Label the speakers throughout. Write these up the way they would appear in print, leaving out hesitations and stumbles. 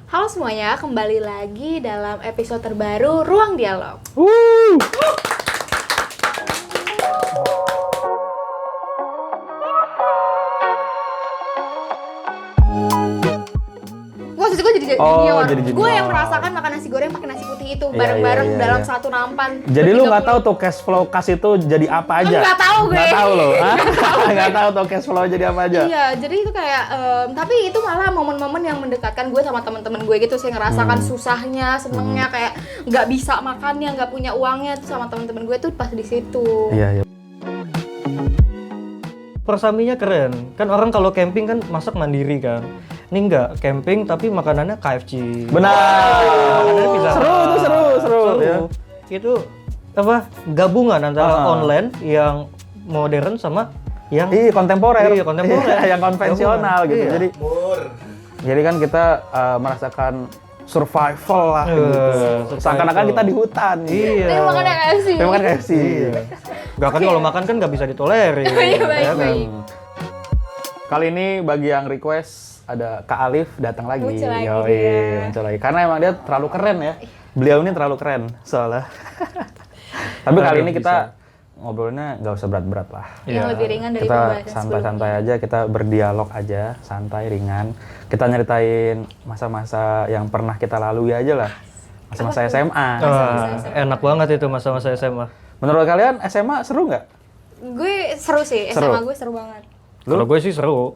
Speaker 1: Halo semuanya, kembali lagi dalam episode terbaru Ruang Dialog. Maksud gue jadi junior.
Speaker 2: jadi junior.
Speaker 1: Gue yang merasakan makan nasi goreng pakai nasi putih itu bareng-bareng
Speaker 2: iya.
Speaker 1: dalam satu nampan.
Speaker 2: Jadi lu nggak
Speaker 1: 30.
Speaker 2: tahu tuh cash flow kas itu jadi apa aja?
Speaker 1: Nggak tahu gue.
Speaker 2: Nggak tahu loh. Nggak tahu tuh cash flow jadi apa aja.
Speaker 1: Iya, jadi itu kayak tapi itu malah momen-momen yang mendekatkan gue sama teman-teman gue gitu. Saya ngerasakan susahnya, senengnya, kayak nggak bisa makannya, nggak punya uangnya tuh sama teman-teman gue tuh pas di situ.
Speaker 2: Iya.
Speaker 3: Persaminya keren. Kan orang kalau camping kan masak mandiri kan. Ini enggak, camping tapi makanannya KFC.
Speaker 2: Benar.
Speaker 3: Makanannya pizza.
Speaker 2: Seru. Ya.
Speaker 3: Itu apa? Gabungan antara online yang modern sama yang
Speaker 2: Kontemporer.
Speaker 3: Iya, kontemporer.
Speaker 2: Yang konvensional
Speaker 3: Gabungan.
Speaker 2: gitu.
Speaker 3: Iya.
Speaker 2: Jadi kan kita merasakan survival lah gitu.
Speaker 3: survival.
Speaker 2: Seakan-akan kita di hutan.
Speaker 3: Iya.
Speaker 1: Ini makannya KFC.
Speaker 2: Memang kan KFC.
Speaker 3: Enggak kan kalau makan kan nggak bisa ditolerir.
Speaker 1: Iya,
Speaker 3: ya kan?
Speaker 1: baik.
Speaker 2: Kali ini bagi yang request ada Kak Alif datang lagi.
Speaker 1: Muncul lagi
Speaker 2: Yoi,
Speaker 1: dia.
Speaker 2: muncul lagi. Karena emang dia terlalu keren ya. Beliau ini terlalu keren soalnya. Tapi kali ini kita ngobrolnya nggak usah berat-berat lah.
Speaker 1: Yang lebih ringan dari
Speaker 2: Kita
Speaker 1: pembahasan
Speaker 2: santai-santai aja, kita berdialog aja, santai, ringan. Kita nyeritain masa-masa yang pernah kita lalui aja lah. Masa-masa SMA.
Speaker 3: Enak banget itu masa-masa SMA.
Speaker 2: Menurut kalian SMA seru nggak?
Speaker 1: Gue seru sih,
Speaker 2: Seru.
Speaker 1: SMA gue seru banget.
Speaker 3: Kalau gue sih seru.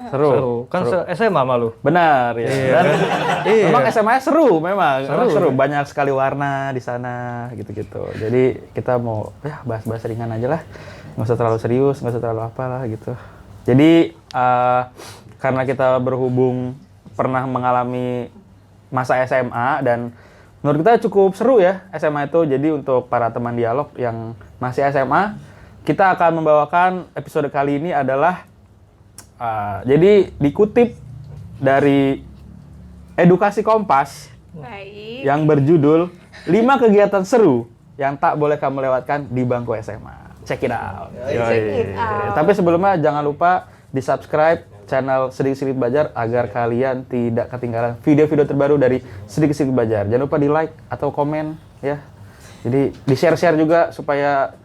Speaker 3: Kan SMA malu.
Speaker 2: Benar ya. Dan
Speaker 3: Iya.
Speaker 2: memang SMA seru memang. Seru. Banyak sekali warna di sana gitu-gitu. Jadi kita mau ya bahas-bahas ringan aja lah. Nggak usah terlalu serius, nggak usah terlalu apalah gitu. Jadi karena kita berhubung pernah mengalami masa SMA dan menurut kita cukup seru ya SMA itu. Jadi untuk para teman dialog yang masih SMA, kita akan membawakan episode kali ini adalah jadi dikutip dari Edukasi Kompas
Speaker 1: Baik.
Speaker 2: yang berjudul 5 kegiatan seru yang tak boleh kamu lewatkan di bangku SMA. Check it out.
Speaker 1: Check it out.
Speaker 2: Tapi sebelumnya jangan lupa di-subscribe channel Sedikit-Sedikit Belajar agar kalian tidak ketinggalan video-video terbaru dari Sedikit-Sedikit Belajar. Jangan lupa di-like atau komen ya. Jadi di-share-share juga supaya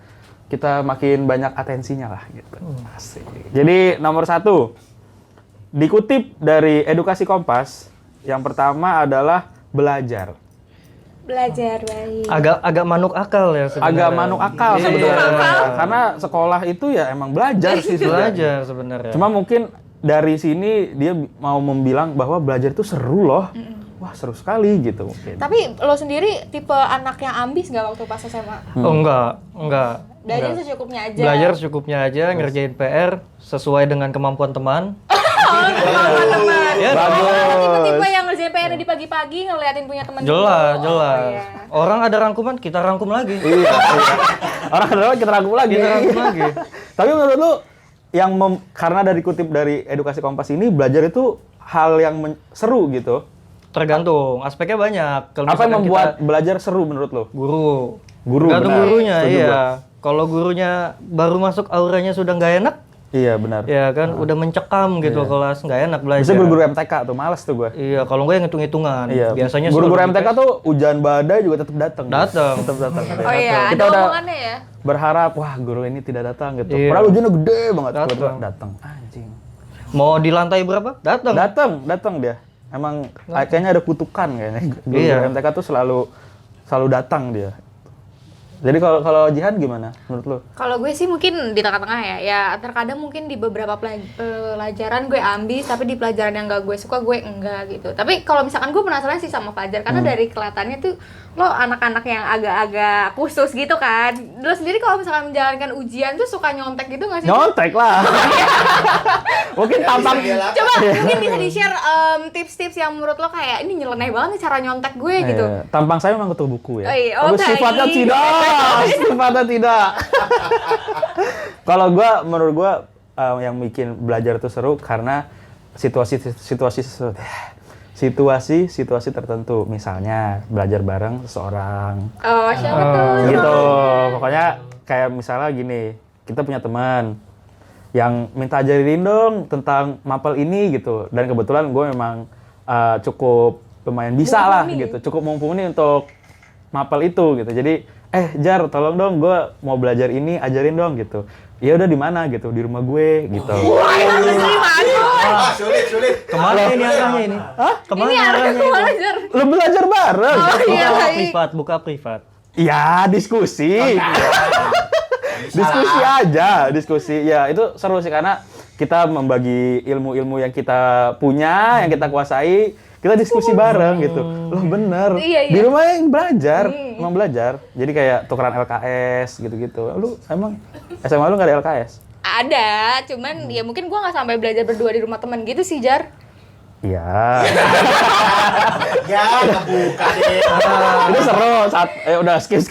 Speaker 2: kita makin banyak atensinya lah gitu. Asik. Jadi nomor 1, dikutip dari Edukasi Kompas, yang pertama adalah belajar.
Speaker 1: Belajar baik.
Speaker 3: Agak manuk akal ya sebenarnya.
Speaker 2: Agak manuk akal sebenarnya. Karena sekolah itu ya emang belajar sih sebenarnya.
Speaker 3: Belajar sebenarnya.
Speaker 2: Cuma mungkin dari sini dia mau membilang bahwa belajar itu seru loh. Wah, seru sekali gitu mungkin.
Speaker 1: Tapi lo sendiri tipe anak yang ambis nggak waktu pas SMA?
Speaker 3: Oh enggak.
Speaker 1: Belajar
Speaker 3: Enggak.
Speaker 1: secukupnya aja.
Speaker 3: Belajar secukupnya aja, ngerjain PR sesuai dengan kemampuan teman.
Speaker 1: Teman-teman.
Speaker 3: Ya,
Speaker 1: Tipe-tipe yang ngerjain PR di pagi-pagi ngeliatin punya teman.
Speaker 3: Jelas.
Speaker 1: Iya.
Speaker 3: Orang ada rangkuman, kita rangkum lagi.
Speaker 2: Iya. Orang kedua kita rangkum lagi. Tapi menurut lu yang karena dari kutip dari Edukasi Kompas ini belajar itu hal yang seru gitu.
Speaker 3: Tergantung, aspeknya banyak. Kalau
Speaker 2: Apa yang
Speaker 3: misalkan
Speaker 2: membuat
Speaker 3: kita
Speaker 2: belajar seru menurut lu?
Speaker 3: guru
Speaker 2: benar.
Speaker 3: tergantung gurunya,
Speaker 2: Setuju
Speaker 3: iya.
Speaker 2: gua.
Speaker 3: Kalau gurunya baru masuk auranya sudah nggak enak,
Speaker 2: Iya, benar.
Speaker 3: ya kan udah mencekam gitu kelas, nggak enak belajar.
Speaker 2: Bisa guru-guru MTK tuh, males tuh gue.
Speaker 3: Iya, kalau gue yang hitung-hitungan.
Speaker 2: Iya.
Speaker 3: Biasanya
Speaker 2: guru-guru
Speaker 3: selalu
Speaker 2: MTK tuh hujan badai juga tetap datang.
Speaker 3: Datang.
Speaker 2: Tetap datang.
Speaker 1: Oh iya,
Speaker 2: Kita
Speaker 1: ada
Speaker 2: udah
Speaker 1: omongannya ya.
Speaker 2: berharap, wah guru ini tidak datang gitu.
Speaker 3: Iya.
Speaker 2: Padahal hujannya gede banget.
Speaker 3: Datang.
Speaker 2: Kebetulan datang. Anjing.
Speaker 3: Mau di lantai berapa? Datang.
Speaker 2: Datang dia. Emang kayaknya ada kutukan kayaknya. Guru
Speaker 3: Iya.
Speaker 2: MTK tuh selalu datang dia. Jadi kalau Jihan gimana menurut lu?
Speaker 1: Kalau gue sih mungkin di tengah-tengah ya. Ya terkadang mungkin di beberapa pelajaran gue ambis, tapi di pelajaran yang gak gue suka gue enggak gitu. Tapi kalau misalkan gue penasaran sih sama Fajar, karena dari kelihatannya tuh lo anak-anak yang agak-agak khusus gitu kan. Lo sendiri kalau misalkan menjalankan ujian tuh suka nyontek gitu gak sih?
Speaker 2: Nyontek lah. Mungkin tampang.
Speaker 1: Coba mungkin bisa di-share tips-tips yang menurut lo kayak ini nyeleneh banget nih cara nyontek gue gitu.
Speaker 2: Tampang saya memang ketua buku ya.
Speaker 1: Oh iya,
Speaker 2: Tapi sifatnya
Speaker 1: baik.
Speaker 2: tidak. Sifatnya tidak. Kalau menurut gua yang bikin belajar itu seru karena situasi tertentu, misalnya belajar bareng seseorang
Speaker 1: Oh, siapa tuh?
Speaker 2: gitu. Pokoknya kayak misalnya gini, kita punya teman yang minta ajarin dong tentang mapel ini gitu, dan kebetulan gue memang cukup lumayan bisa lah gitu, cukup mumpuni untuk mapel itu gitu. Jadi Jar, tolong dong, gue mau belajar ini, ajarin dong gitu. Ya udah di mana gitu, di rumah gue gitu.
Speaker 4: Sulit.
Speaker 3: Kemana ini arahnya ini? Hah? Kemana
Speaker 1: Ini arahnya
Speaker 3: arahnya
Speaker 1: kemana,
Speaker 3: ini?
Speaker 1: Jar?
Speaker 2: Lu belajar bareng.
Speaker 1: Oh iya.
Speaker 3: Buka privat.
Speaker 2: Ya, diskusi. Diskusi. Ya, itu seru sih karena kita membagi ilmu-ilmu yang kita punya, yang kita kuasai, kita diskusi bareng gitu. Loh bener.
Speaker 1: Iya.
Speaker 2: Di rumah yang belajar, emang belajar. Jadi kayak tukeran LKS gitu-gitu. Lu emang SMA lu nggak ada LKS?
Speaker 1: Ada, cuman ya mungkin gua nggak sampai belajar berdua di rumah temen gitu sih, Jar.
Speaker 2: Iya.
Speaker 4: Ya, kebuka deh.
Speaker 2: Itu seru saat udah skip.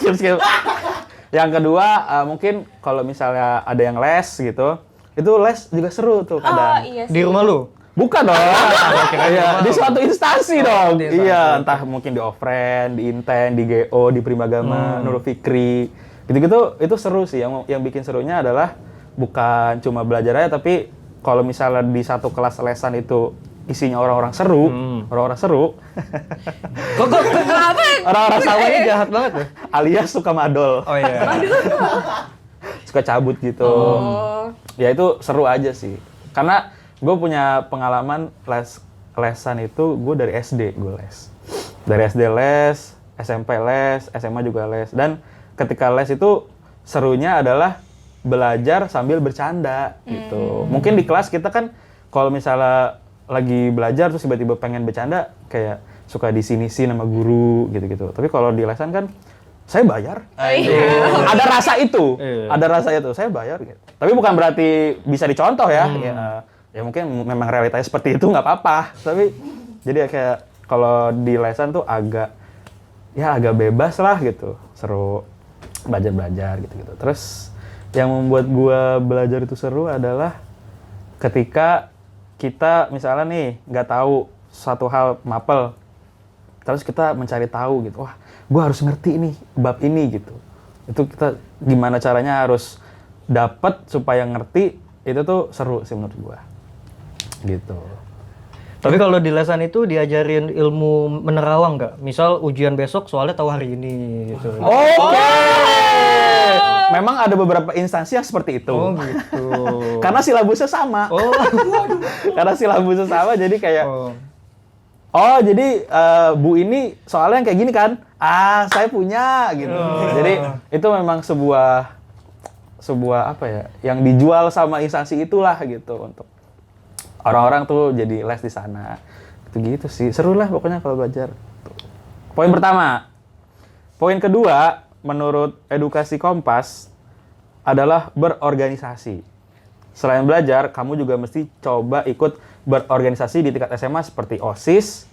Speaker 2: Yang kedua mungkin kalau misalnya ada yang les gitu, itu les juga seru tuh kadang.
Speaker 1: Iya sih.
Speaker 3: Di rumah lu?
Speaker 2: Bukan dong. Iya, di suatu instansi dong.
Speaker 3: di instansi.
Speaker 2: Iya, entah mungkin di Offren, di Inten, di GO, di Primagama, Nurul Fikri. Gitu-gitu itu seru sih. Yang bikin serunya adalah bukan cuma belajar aja, tapi kalau misalnya di satu kelas lesan itu isinya orang-orang seru, orang-orang
Speaker 3: Sawahnya jahat banget ya?
Speaker 2: alias suka madol,
Speaker 3: Oh iya.
Speaker 2: suka cabut gitu.
Speaker 1: Oh.
Speaker 2: Ya itu seru aja sih. Karena gue punya pengalaman lesan itu gue dari SD gue les. Dari SD les, SMP les, SMA juga les. Dan ketika les itu serunya adalah belajar sambil bercanda gitu. Mungkin di kelas kita kan kalau misalnya lagi belajar terus tiba-tiba pengen bercanda kayak suka disini-sini sama guru gitu-gitu. Tapi kalau di lesan kan saya bayar. Ada rasa itu. Ada rasa itu. Saya bayar gitu. Tapi bukan berarti bisa dicontoh ya. Ya mungkin memang realitanya seperti itu nggak apa-apa. Tapi jadi kayak kalau di lesan tuh agak bebas lah gitu. Seru belajar gitu-gitu. Terus yang membuat gua belajar itu seru adalah ketika kita misalnya nih nggak tahu satu hal mapel, terus kita mencari tahu gitu, wah gua harus ngerti nih bab ini gitu. Itu kita gimana caranya harus dapat supaya ngerti, itu tuh seru sih menurut gua. Gitu.
Speaker 3: Tapi kalau di lesan itu diajarin ilmu menerawang nggak? Misal ujian besok soalnya tahu hari ini gitu.
Speaker 2: Oke. Memang ada beberapa instansi yang seperti itu.
Speaker 3: Oh gitu.
Speaker 2: Karena silabusnya sama.
Speaker 3: Oh.
Speaker 2: Karena silabusnya sama jadi kayak jadi Bu ini soalnya yang kayak gini kan? Saya punya gitu. Jadi itu memang sebuah apa ya? Yang dijual sama instansi itulah gitu untuk orang-orang tuh jadi les di sana. Gitu sih. Seru lah pokoknya kalau belajar. Poin pertama. Poin kedua, menurut Edukasi Kompas adalah berorganisasi. Selain belajar, kamu juga mesti coba ikut berorganisasi di tingkat SMA seperti OSIS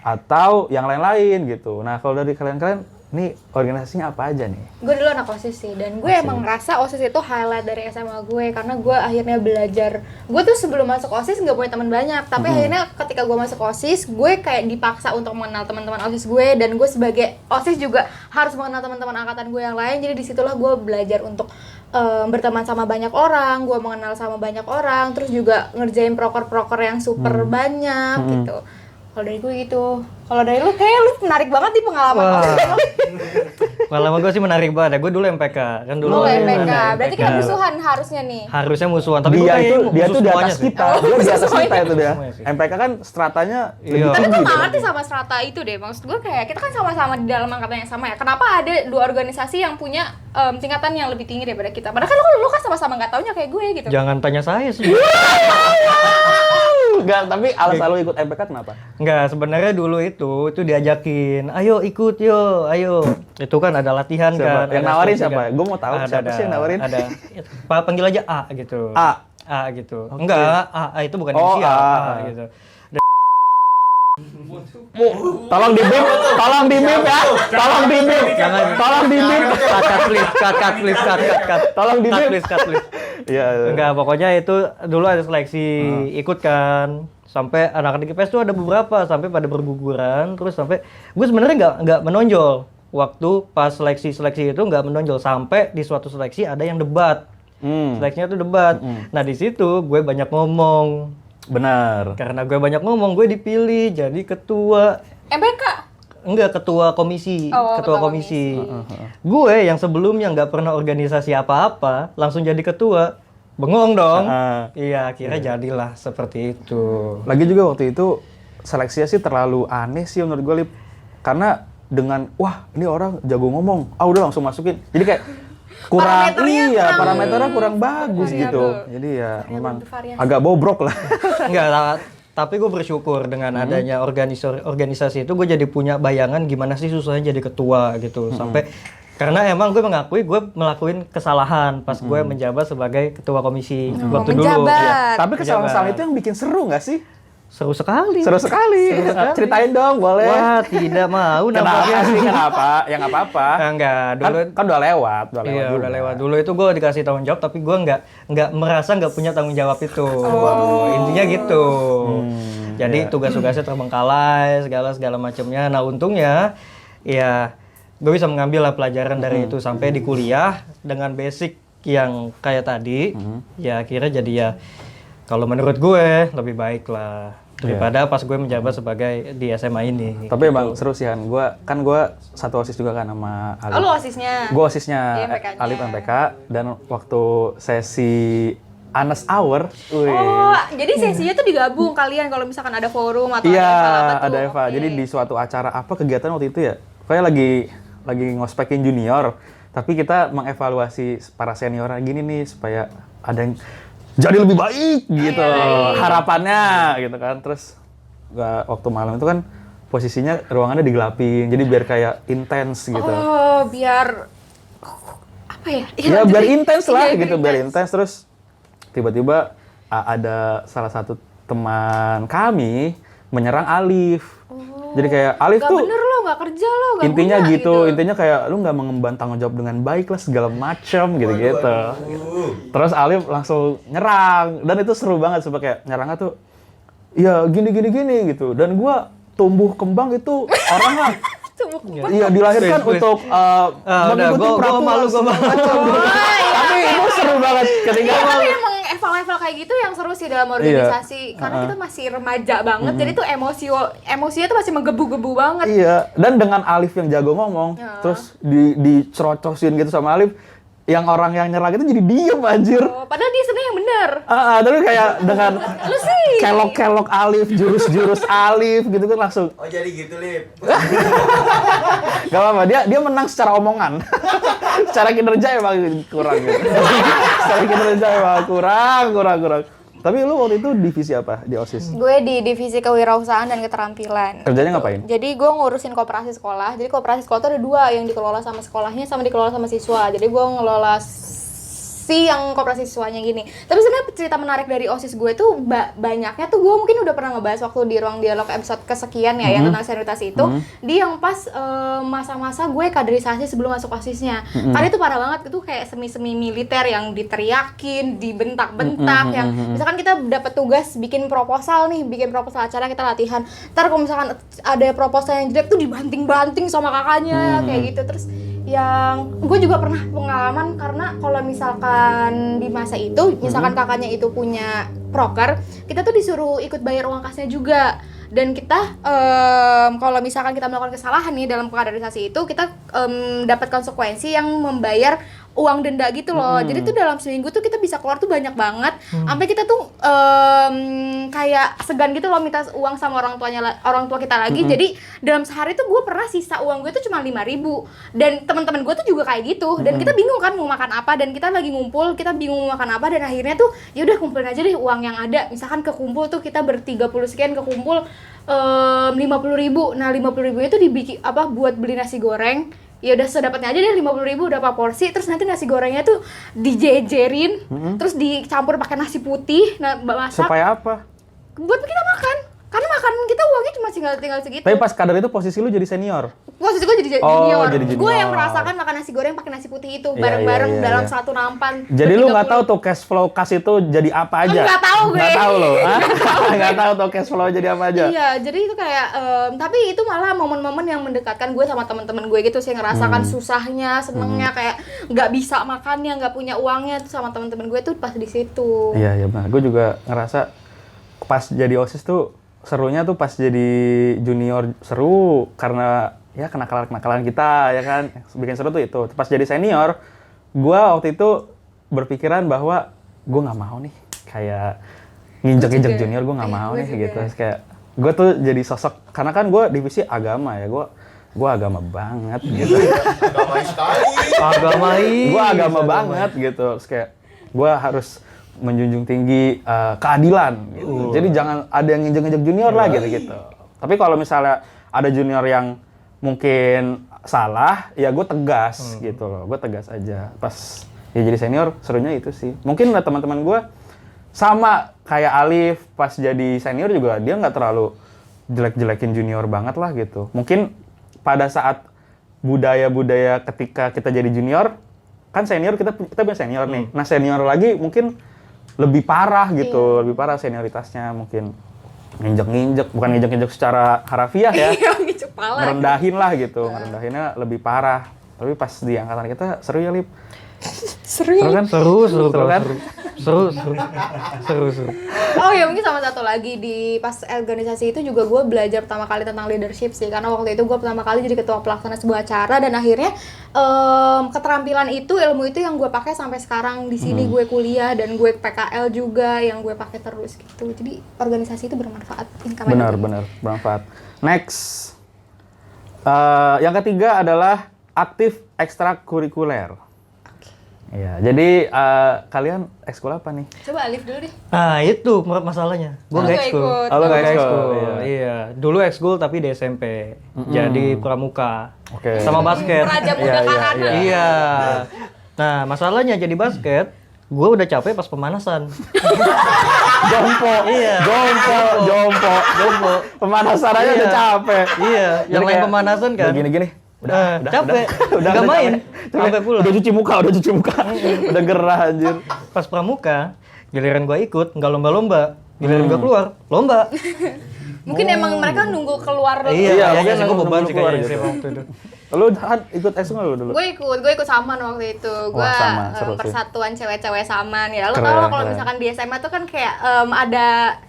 Speaker 2: atau yang lain-lain gitu. Nah, kalau dari kalian-kalian, nih organisasinya apa aja nih?
Speaker 1: Gue dulu anak OSIS sih, dan gue emang ngerasa OSIS itu highlight dari SMA gue karena gue akhirnya belajar. Gue tuh sebelum masuk OSIS nggak punya teman banyak, tapi akhirnya ketika gue masuk OSIS, gue kayak dipaksa untuk mengenal teman-teman OSIS gue, dan gue sebagai OSIS juga harus mengenal teman-teman angkatan gue yang lain. Jadi disitulah gue belajar untuk berteman sama banyak orang, gue mengenal sama banyak orang, terus juga ngerjain proker-proker yang super banyak gitu. Kalau dari gue gitu. Kalau dari lu kayak lu menarik banget nih pengalaman OSIS lu.
Speaker 3: Pengalaman gue sih menarik banget. Gue dulu MPK. Kan dulu.
Speaker 1: Oh, MPK. Berarti kita musuhan harusnya nih.
Speaker 3: Harusnya musuhan, tapi
Speaker 2: Dia
Speaker 3: gue
Speaker 2: itu
Speaker 3: kayaknya
Speaker 2: dia
Speaker 3: musuh
Speaker 2: tuh di
Speaker 3: semuanya
Speaker 2: atas
Speaker 3: sih.
Speaker 2: kita. Dia di atas kita itu dia.
Speaker 3: Semuanya sih.
Speaker 2: MPK kan stratanya lebih
Speaker 3: Iya.
Speaker 1: Tapi
Speaker 2: tinggi.
Speaker 1: gue gak
Speaker 2: dong.
Speaker 1: ngerti sama strata itu deh. Maksud gue kayak kita kan sama-sama di dalam angkatan yang sama ya. Kenapa ada dua organisasi yang punya tingkatan yang lebih tinggi daripada kita? Padahal kan lu kan sama-sama gak taunya kayak gue gitu.
Speaker 3: Jangan tanya saya sih.
Speaker 2: Enggak, tapi alasan lu ikut MPK kenapa?
Speaker 3: Enggak, sebenarnya dulu itu diajakin, ayo ikut yo, ayo. Itu kan ada latihan
Speaker 2: Siapa?
Speaker 3: kan.
Speaker 2: Yang
Speaker 3: ada
Speaker 2: nawarin
Speaker 3: seleksi
Speaker 2: siapa?
Speaker 3: kan.
Speaker 2: Gua mau tahu siapa sih yang nawarin.
Speaker 3: Ada. Panggil aja A gitu.
Speaker 2: A.
Speaker 3: Gitu.
Speaker 2: Oke.
Speaker 3: Enggak, A itu bukan
Speaker 2: Oh,
Speaker 3: inisial,
Speaker 2: A.
Speaker 3: A gitu.
Speaker 2: Tolong di bip ya. Tolong di bip.
Speaker 3: Jangan.
Speaker 2: Tolong di bip.
Speaker 3: Cut please, cut.
Speaker 2: Tolong di bip.
Speaker 3: Cut please.
Speaker 2: Iya.
Speaker 3: Enggak, pokoknya itu dulu ada seleksi ikut kan. Sampai anak-anak IPS tuh ada beberapa sampai pada berguguran, terus sampai gue sebenarnya nggak menonjol. Waktu pas seleksi itu nggak menonjol sampai di suatu seleksi ada yang debat. Seleksinya tuh debat. Nah, di situ gue banyak ngomong.
Speaker 2: Benar.
Speaker 3: Karena gue banyak ngomong, gue dipilih jadi ketua
Speaker 1: MPK.
Speaker 3: Enggak, ketua komisi.
Speaker 1: Oh,
Speaker 3: ketua
Speaker 1: ketua
Speaker 3: komisi. Gue yang sebelumnya nggak pernah organisasi apa-apa, langsung jadi ketua. Bengong dong. Iya, akhirnya jadilah seperti itu.
Speaker 2: Lagi juga waktu itu seleksinya sih terlalu aneh sih menurut gue, Lip. Karena dengan, wah ini orang jago ngomong, udah langsung masukin. Jadi kayak kurang, parameternya kurang bagus
Speaker 1: variabel.
Speaker 2: gitu. Jadi ya memang
Speaker 1: bervariasi.
Speaker 2: agak bobrok lah.
Speaker 3: Enggak, tapi gue bersyukur dengan adanya organisasi itu, gue jadi punya bayangan gimana sih susahnya jadi ketua gitu. Sampai karena emang gue mengakui gue melakukan kesalahan pas gue menjabat sebagai ketua komisi waktu dulu.
Speaker 1: menjabat.
Speaker 3: Ya,
Speaker 2: Tapi kesalahan-kesalahan itu yang bikin seru nggak sih?
Speaker 3: seru sekali.
Speaker 2: Seru sekali. Ceritain dong, boleh.
Speaker 3: Wah, tidak mau nampaknya.
Speaker 2: Kenapa sih? Kenapa? Ya nggak apa-apa.
Speaker 3: Enggak, dulu
Speaker 2: Kan udah lewat,
Speaker 3: iya,
Speaker 2: juga.
Speaker 3: udah lewat. Dulu itu gue dikasih tanggung jawab, tapi gue nggak merasa nggak punya tanggung jawab itu. Intinya gitu. Jadi tugas-tugasnya terbengkalai, segala macamnya. Nah untungnya, ya gue bisa mengambil lah pelajaran dari itu sampai di kuliah dengan basic yang kayak tadi. Ya akhirnya jadi ya, kalau menurut gue lebih baik lah daripada pas gue menjabat sebagai di SMA ini.
Speaker 2: Tapi emang seru sih, Han. Gue satu OSIS juga kan sama Alif.
Speaker 1: Oh, lu OSISnya?
Speaker 2: Gue OSISnya
Speaker 1: Iya, MPK-nya.
Speaker 2: Alif MPK, dan waktu sesi Anes Hour,
Speaker 1: Oh, jadi sesinya tuh digabung kalian kalau misalkan ada forum atau
Speaker 2: iya,
Speaker 1: ada apa tuh?
Speaker 2: ada Eva.
Speaker 1: Oke.
Speaker 2: Jadi di suatu acara apa kegiatan waktu itu ya? Kayak lagi ngospekin junior, tapi kita mengevaluasi para senior gini nih supaya ada yang jadi lebih baik gitu, harapannya gitu kan. Terus waktu malam itu kan posisinya ruangannya digelapin, jadi biar kayak intens gitu.
Speaker 1: Oh, biar apa ya?
Speaker 2: Ya biar intens lah
Speaker 1: Iya,
Speaker 2: gitu, biar intens. Terus tiba-tiba ada salah satu teman kami menyerang Alif. Jadi kayak Alif
Speaker 1: Gak
Speaker 2: tuh
Speaker 1: bener lo, gak kerja lo, gak
Speaker 2: intinya
Speaker 1: guna,
Speaker 2: gitu, intinya kayak lu nggak mengemban tanggung jawab dengan baik lah segala macam gitu-gitu. Terus Alif langsung nyerang, dan itu seru banget sebab kayak nyerangnya tuh ya gini gitu. Dan gua tumbuh kembang itu orangnya iya dilahirkan
Speaker 3: Please.
Speaker 2: untuk mengikuti
Speaker 3: gua
Speaker 2: peraturan
Speaker 3: malu.
Speaker 2: segala macam. Tapi itu seru banget ketika
Speaker 1: Iya, tapi emang level-level kayak gitu yang seru sih dalam organisasi. Karena kita masih remaja banget, jadi tuh emosinya tuh masih menggebu-gebu banget.
Speaker 2: iya, dan dengan Alif yang jago ngomong, terus dicerocosin gitu sama Alif, yang orang yang nyerang itu jadi diem anjir.
Speaker 1: Oh, padahal dia sebenarnya yang bener.
Speaker 2: Tapi kayak dengan
Speaker 1: Lu sih.
Speaker 2: kelok-kelok Alif, jurus-jurus Alif gitu kan langsung.
Speaker 4: Oh jadi gitu, Lip.
Speaker 2: Gak apa-apa, dia menang secara omongan. Secara kinerja emang kurang gitu. Secara kinerja emang kurang. Tapi lu waktu itu divisi apa di OSIS?
Speaker 1: Gue di divisi kewirausahaan dan keterampilan.
Speaker 2: Kerjanya ngapain?
Speaker 1: Jadi gue ngurusin koperasi sekolah. Jadi koperasi sekolah tuh ada dua, yang dikelola sama sekolahnya sama dikelola sama siswa. Jadi gue ngelola si yang koperasi siswanya gini. Tapi sebenarnya cerita menarik dari OSIS gue tuh banyaknya tuh gue mungkin udah pernah ngebahas waktu di ruang dialog episode kesekian ya, yang tentang senioritas itu. Di yang pas masa-masa gue kaderisasi sebelum masuk OSISnya. Karena itu parah banget, itu kayak semi-semi militer yang diteriakin, dibentak-bentak, yang misalkan kita dapat tugas bikin proposal acara, kita latihan. Ntar kalau misalkan ada proposal yang jelek tuh dibanting-banting sama kakaknya kayak gitu. Terus yang gue juga pernah pengalaman, karena kalau misalkan di masa itu, misalkan kakaknya itu punya proker, kita tuh disuruh ikut bayar uang kasnya juga. Dan kita kalau misalkan kita melakukan kesalahan nih dalam kaderisasi itu, kita dapat konsekuensi yang membayar uang denda gitu loh. Jadi tuh dalam seminggu tuh kita bisa keluar tuh banyak banget. Sampai kita tuh kayak segan gitu loh minta uang sama orang tua kita lagi. Jadi dalam sehari tuh gue pernah sisa uang gue tuh cuma 5.000. Dan teman-teman gue tuh juga kayak gitu. Dan kita bingung kan mau makan apa, dan kita lagi ngumpul, kita bingung mau makan apa, dan akhirnya tuh ya udah kumpulin aja deh uang yang ada. Misalkan kekumpul tuh kita 30 sekian kekumpul 50.000. Nah 50.000 itu dibikin buat beli nasi goreng. Ya udah sedapatnya aja deh, 50.000 udah apa porsi. Terus nanti nasi gorengnya tuh dijejerin, terus dicampur pakai nasi putih, masak.
Speaker 2: Supaya apa?
Speaker 1: Buat kita makan. Karena makanan kita uangnya cuma tinggal segitu.
Speaker 2: Tapi pas kader itu posisi lu jadi senior.
Speaker 1: Posisi gue jadi
Speaker 2: Oh,
Speaker 1: junior.
Speaker 2: jadi junior.
Speaker 1: Gue yang merasakan makan nasi goreng pakai nasi putih itu
Speaker 2: Iya,
Speaker 1: bareng-bareng
Speaker 2: iya, iya,
Speaker 1: dalam
Speaker 2: iya.
Speaker 1: satu nampan.
Speaker 2: Jadi lu nggak
Speaker 1: 30.
Speaker 2: tahu tuh cash flow kas itu jadi apa aja?
Speaker 1: Nggak tahu gue.
Speaker 2: Nggak tahu lo? Nggak tahu tuh cash flow jadi apa aja?
Speaker 1: Iya, jadi itu kayak tapi itu malah momen-momen yang mendekatkan gue sama teman-teman gue gitu sih, ngerasakan susahnya, senengnya, kayak nggak bisa makannya, nggak punya uangnya tuh sama teman-teman gue tuh pas di situ.
Speaker 2: Iya benar. Gue juga ngerasa pas jadi OSIS tuh serunya tuh pas jadi junior seru karena ya kenakalan kita ya kan. Bikin seru tuh itu. Pas jadi senior, gua waktu itu berpikiran bahwa gua nggak mau nih kayak nginjek-injek junior, gua nggak mau nih gitu. Terus kayak gua tuh jadi sosok karena kan gua divisi agama ya, gua agama banget gitu.
Speaker 4: Damai sekali.
Speaker 2: Gua agama banget gitu. Terus kayak gua harus menjunjung tinggi keadilan gitu. Jadi jangan ada yang nginjek-injek junior lah gitu. Tapi kalau misalnya ada junior yang mungkin salah, ya gue tegas gitu loh. Gue tegas aja. Pas ya jadi senior, serunya itu sih. Mungkin teman-teman gue sama kayak Alif pas jadi senior juga dia nggak terlalu jelek-jelekin junior banget lah gitu. Mungkin pada saat budaya-budaya ketika kita jadi junior, kan senior kita punya senior nih. Nah senior lagi mungkin lebih parah gitu, lebih parah senioritasnya mungkin nginjek-nginjek, bukan nginjek-nginjek secara harafiah ya,
Speaker 1: Nginjek pala.
Speaker 2: ngerendahin lah gitu, ngerendahinnya lebih parah. Tapi pas di angkatan kita seru ya Lip.
Speaker 1: Seru
Speaker 2: Seru kan?
Speaker 3: Seru kan? Seru.
Speaker 1: Oh ya mungkin sama satu lagi di pas organisasi itu juga gue belajar pertama kali tentang leadership sih, karena waktu itu gue pertama kali jadi ketua pelaksana sebuah acara dan akhirnya keterampilan itu, ilmu itu yang gue pakai sampai sekarang di sini gue kuliah dan gue PKL juga yang gue pakai terus gitu. Jadi organisasi itu bermanfaat.
Speaker 2: Benar bermanfaat. Next, yang ketiga adalah aktif ekstrakurikuler. Iya, jadi kalian ekskul apa nih?
Speaker 1: Coba Alif dulu deh.
Speaker 3: Nah itu masalahnya. Gue
Speaker 1: Lu
Speaker 3: nggak
Speaker 1: nggak
Speaker 3: ekskul.
Speaker 1: ikut.
Speaker 2: Oh, lu nggak
Speaker 3: Nggak
Speaker 2: ekskul,
Speaker 3: Iya. Dulu ekskul tapi di SMP. Jadi pramuka.
Speaker 2: Oke.
Speaker 3: Sama basket.
Speaker 1: Raja muda karana.
Speaker 3: Iya. Nah masalahnya jadi basket, gue udah capek pas pemanasan.
Speaker 2: Jompo,
Speaker 3: Iya.
Speaker 2: jompo. Pemanasan aja udah capek.
Speaker 3: Iya. Yang
Speaker 2: Jadi
Speaker 3: lain
Speaker 2: kayak,
Speaker 3: pemanasan kan.
Speaker 2: Gini.
Speaker 3: Udah capek.
Speaker 2: Udah
Speaker 3: Nggak main.
Speaker 2: capek.
Speaker 3: Sampai pulang.
Speaker 2: Udah cuci muka. Udah gerah anjir.
Speaker 3: Pas pramuka, giliran gue ikut nggak lomba-lomba. Giliran gue keluar, lomba.
Speaker 1: Mungkin emang mereka nunggu keluar
Speaker 3: Iya,
Speaker 2: mungkin
Speaker 3: kayaknya gue
Speaker 2: nunggu
Speaker 3: beban sih
Speaker 2: keluar
Speaker 3: kayaknya
Speaker 2: gitu.
Speaker 3: sih waktu itu.
Speaker 2: Lu ikut ekskul lu dulu?
Speaker 1: Gue ikut Saman waktu itu. Gue
Speaker 2: Wah, Saman, seru sih.
Speaker 1: persatuan cewek-cewek Saman ya. Lo
Speaker 2: Keren,
Speaker 1: tau kalau
Speaker 2: keren.
Speaker 1: misalkan di SMA tuh kan kayak ada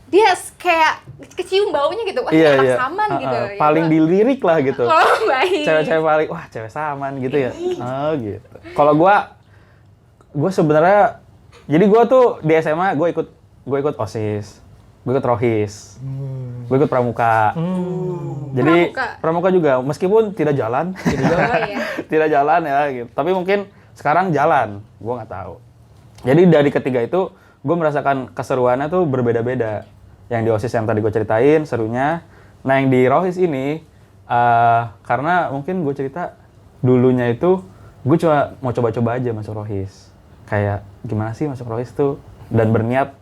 Speaker 1: dia kayak kecium baunya gitu. Wah,
Speaker 2: Iya,
Speaker 1: anak
Speaker 2: iya.
Speaker 1: Saman gitu. Ya,
Speaker 2: Paling
Speaker 1: gua-
Speaker 2: dilirik lah gitu.
Speaker 1: Oh, baik.
Speaker 2: Cewek-cewek paling, wah cewek Saman gitu ya. Oh gitu. Kalau gua sebenarnya, jadi gua tuh di SMA gua ikut OSIS, gua ikut Rohis, gua ikut Pramuka. Jadi Pramuka juga, meskipun tidak jalan,
Speaker 1: Oh, iya.
Speaker 2: tidak jalan ya gitu. Tapi mungkin sekarang jalan, gua nggak tahu. Jadi dari ketiga itu, gua merasakan keseruannya tuh berbeda-beda. Yang di OSIS yang tadi gue ceritain serunya. Nah yang di Rohis ini, karena mungkin gue cerita dulunya itu gue cuma mau coba-coba aja masuk Rohis. Kayak gimana sih masuk Rohis tuh, dan berniat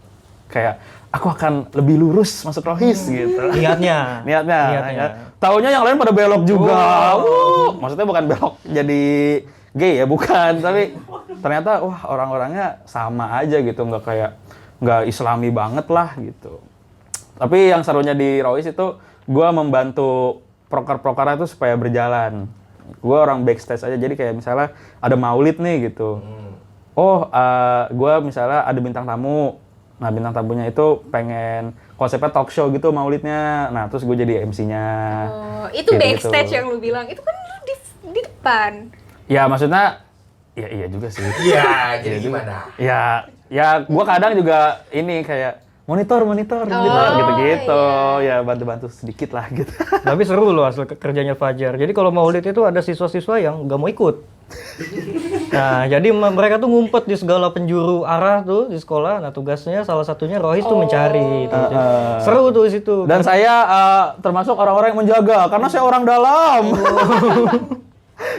Speaker 2: kayak aku akan lebih lurus masuk Rohis gitu.
Speaker 3: Niatnya.
Speaker 2: Niatnya. Taunya yang lain pada belok juga. Maksudnya bukan belok jadi gay ya, bukan. Tapi ternyata wah orang-orangnya sama aja gitu, nggak Islami banget lah gitu. Tapi yang serunya di Rohis itu gue membantu proker-prokernya itu supaya berjalan. Gue orang backstage aja, jadi kayak misalnya ada maulid nih gitu. Gue misalnya ada bintang tamu. Nah bintang tamunya itu pengen konsepnya talk show gitu maulidnya. Nah terus gue jadi MC-nya.
Speaker 1: Oh, itu backstage yang lu bilang. Itu kan lu di depan.
Speaker 2: Ya maksudnya, ya iya juga sih.
Speaker 4: Iya, jadi gimana?
Speaker 2: Ya gue kadang juga ini kayak monitor gitu-gitu. Ya bantu-bantu sedikit lah gitu.
Speaker 3: Tapi seru loh hasil kerjanya Fajar. Jadi kalau maulid itu ada siswa-siswa yang nggak mau ikut. Nah, jadi mereka tuh ngumpet di segala penjuru arah tuh di sekolah. Nah, tugasnya salah satunya Rohis tuh mencari. Tuh. Seru tuh di situ.
Speaker 2: Dan saya termasuk orang-orang yang menjaga karena saya orang dalam.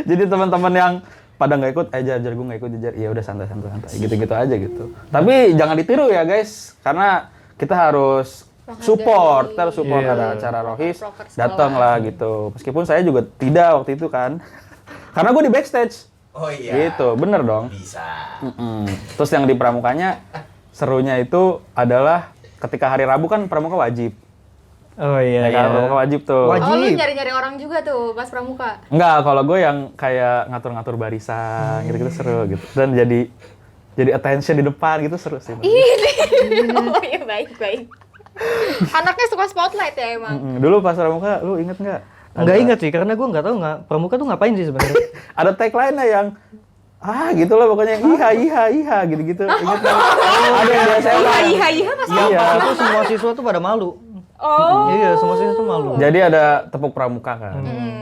Speaker 2: Jadi teman-teman yang pada nggak ikut, jar gue nggak ikut, jar. Ya udah santai gitu-gitu aja gitu. Tapi jangan ditiru ya guys, karena kita harus support, ada acara Rohis, datang lah gitu. Meskipun saya juga tidak waktu itu kan, karena gue di backstage.
Speaker 4: Oh iya.
Speaker 2: Gitu, bener dong.
Speaker 4: Bisa.
Speaker 2: Terus yang di pramukanya serunya itu adalah ketika hari Rabu kan pramuka wajib.
Speaker 3: Oh iya.
Speaker 2: Ya kan, pramuka wajib tuh.
Speaker 3: Wajib.
Speaker 1: Oh, lu nyari-nyari orang juga tuh pas pramuka.
Speaker 2: Enggak, kalau gue yang kayak ngatur-ngatur barisan gitu-gitu seru gitu. Dan jadi attention di depan gitu seru sih.
Speaker 1: Oh iya baik. Anaknya suka spotlight ya emang.
Speaker 2: Dulu pas pramuka, lu inget nggak?
Speaker 3: Nggak ingat sih, karena gue nggak tahu pramuka tuh ngapain sih sebenarnya.
Speaker 2: Ada tagline-nya yang gitu lah pokoknya iha gitu-gitu. Ingat nggak? Ada yang biasa
Speaker 1: Iya pas
Speaker 3: Yang
Speaker 2: Iya.
Speaker 3: pas itu semua siswa tuh pada malu.
Speaker 1: Oh.
Speaker 3: Iya, semua siswa tuh malu.
Speaker 2: Jadi ada tepuk pramuka kan.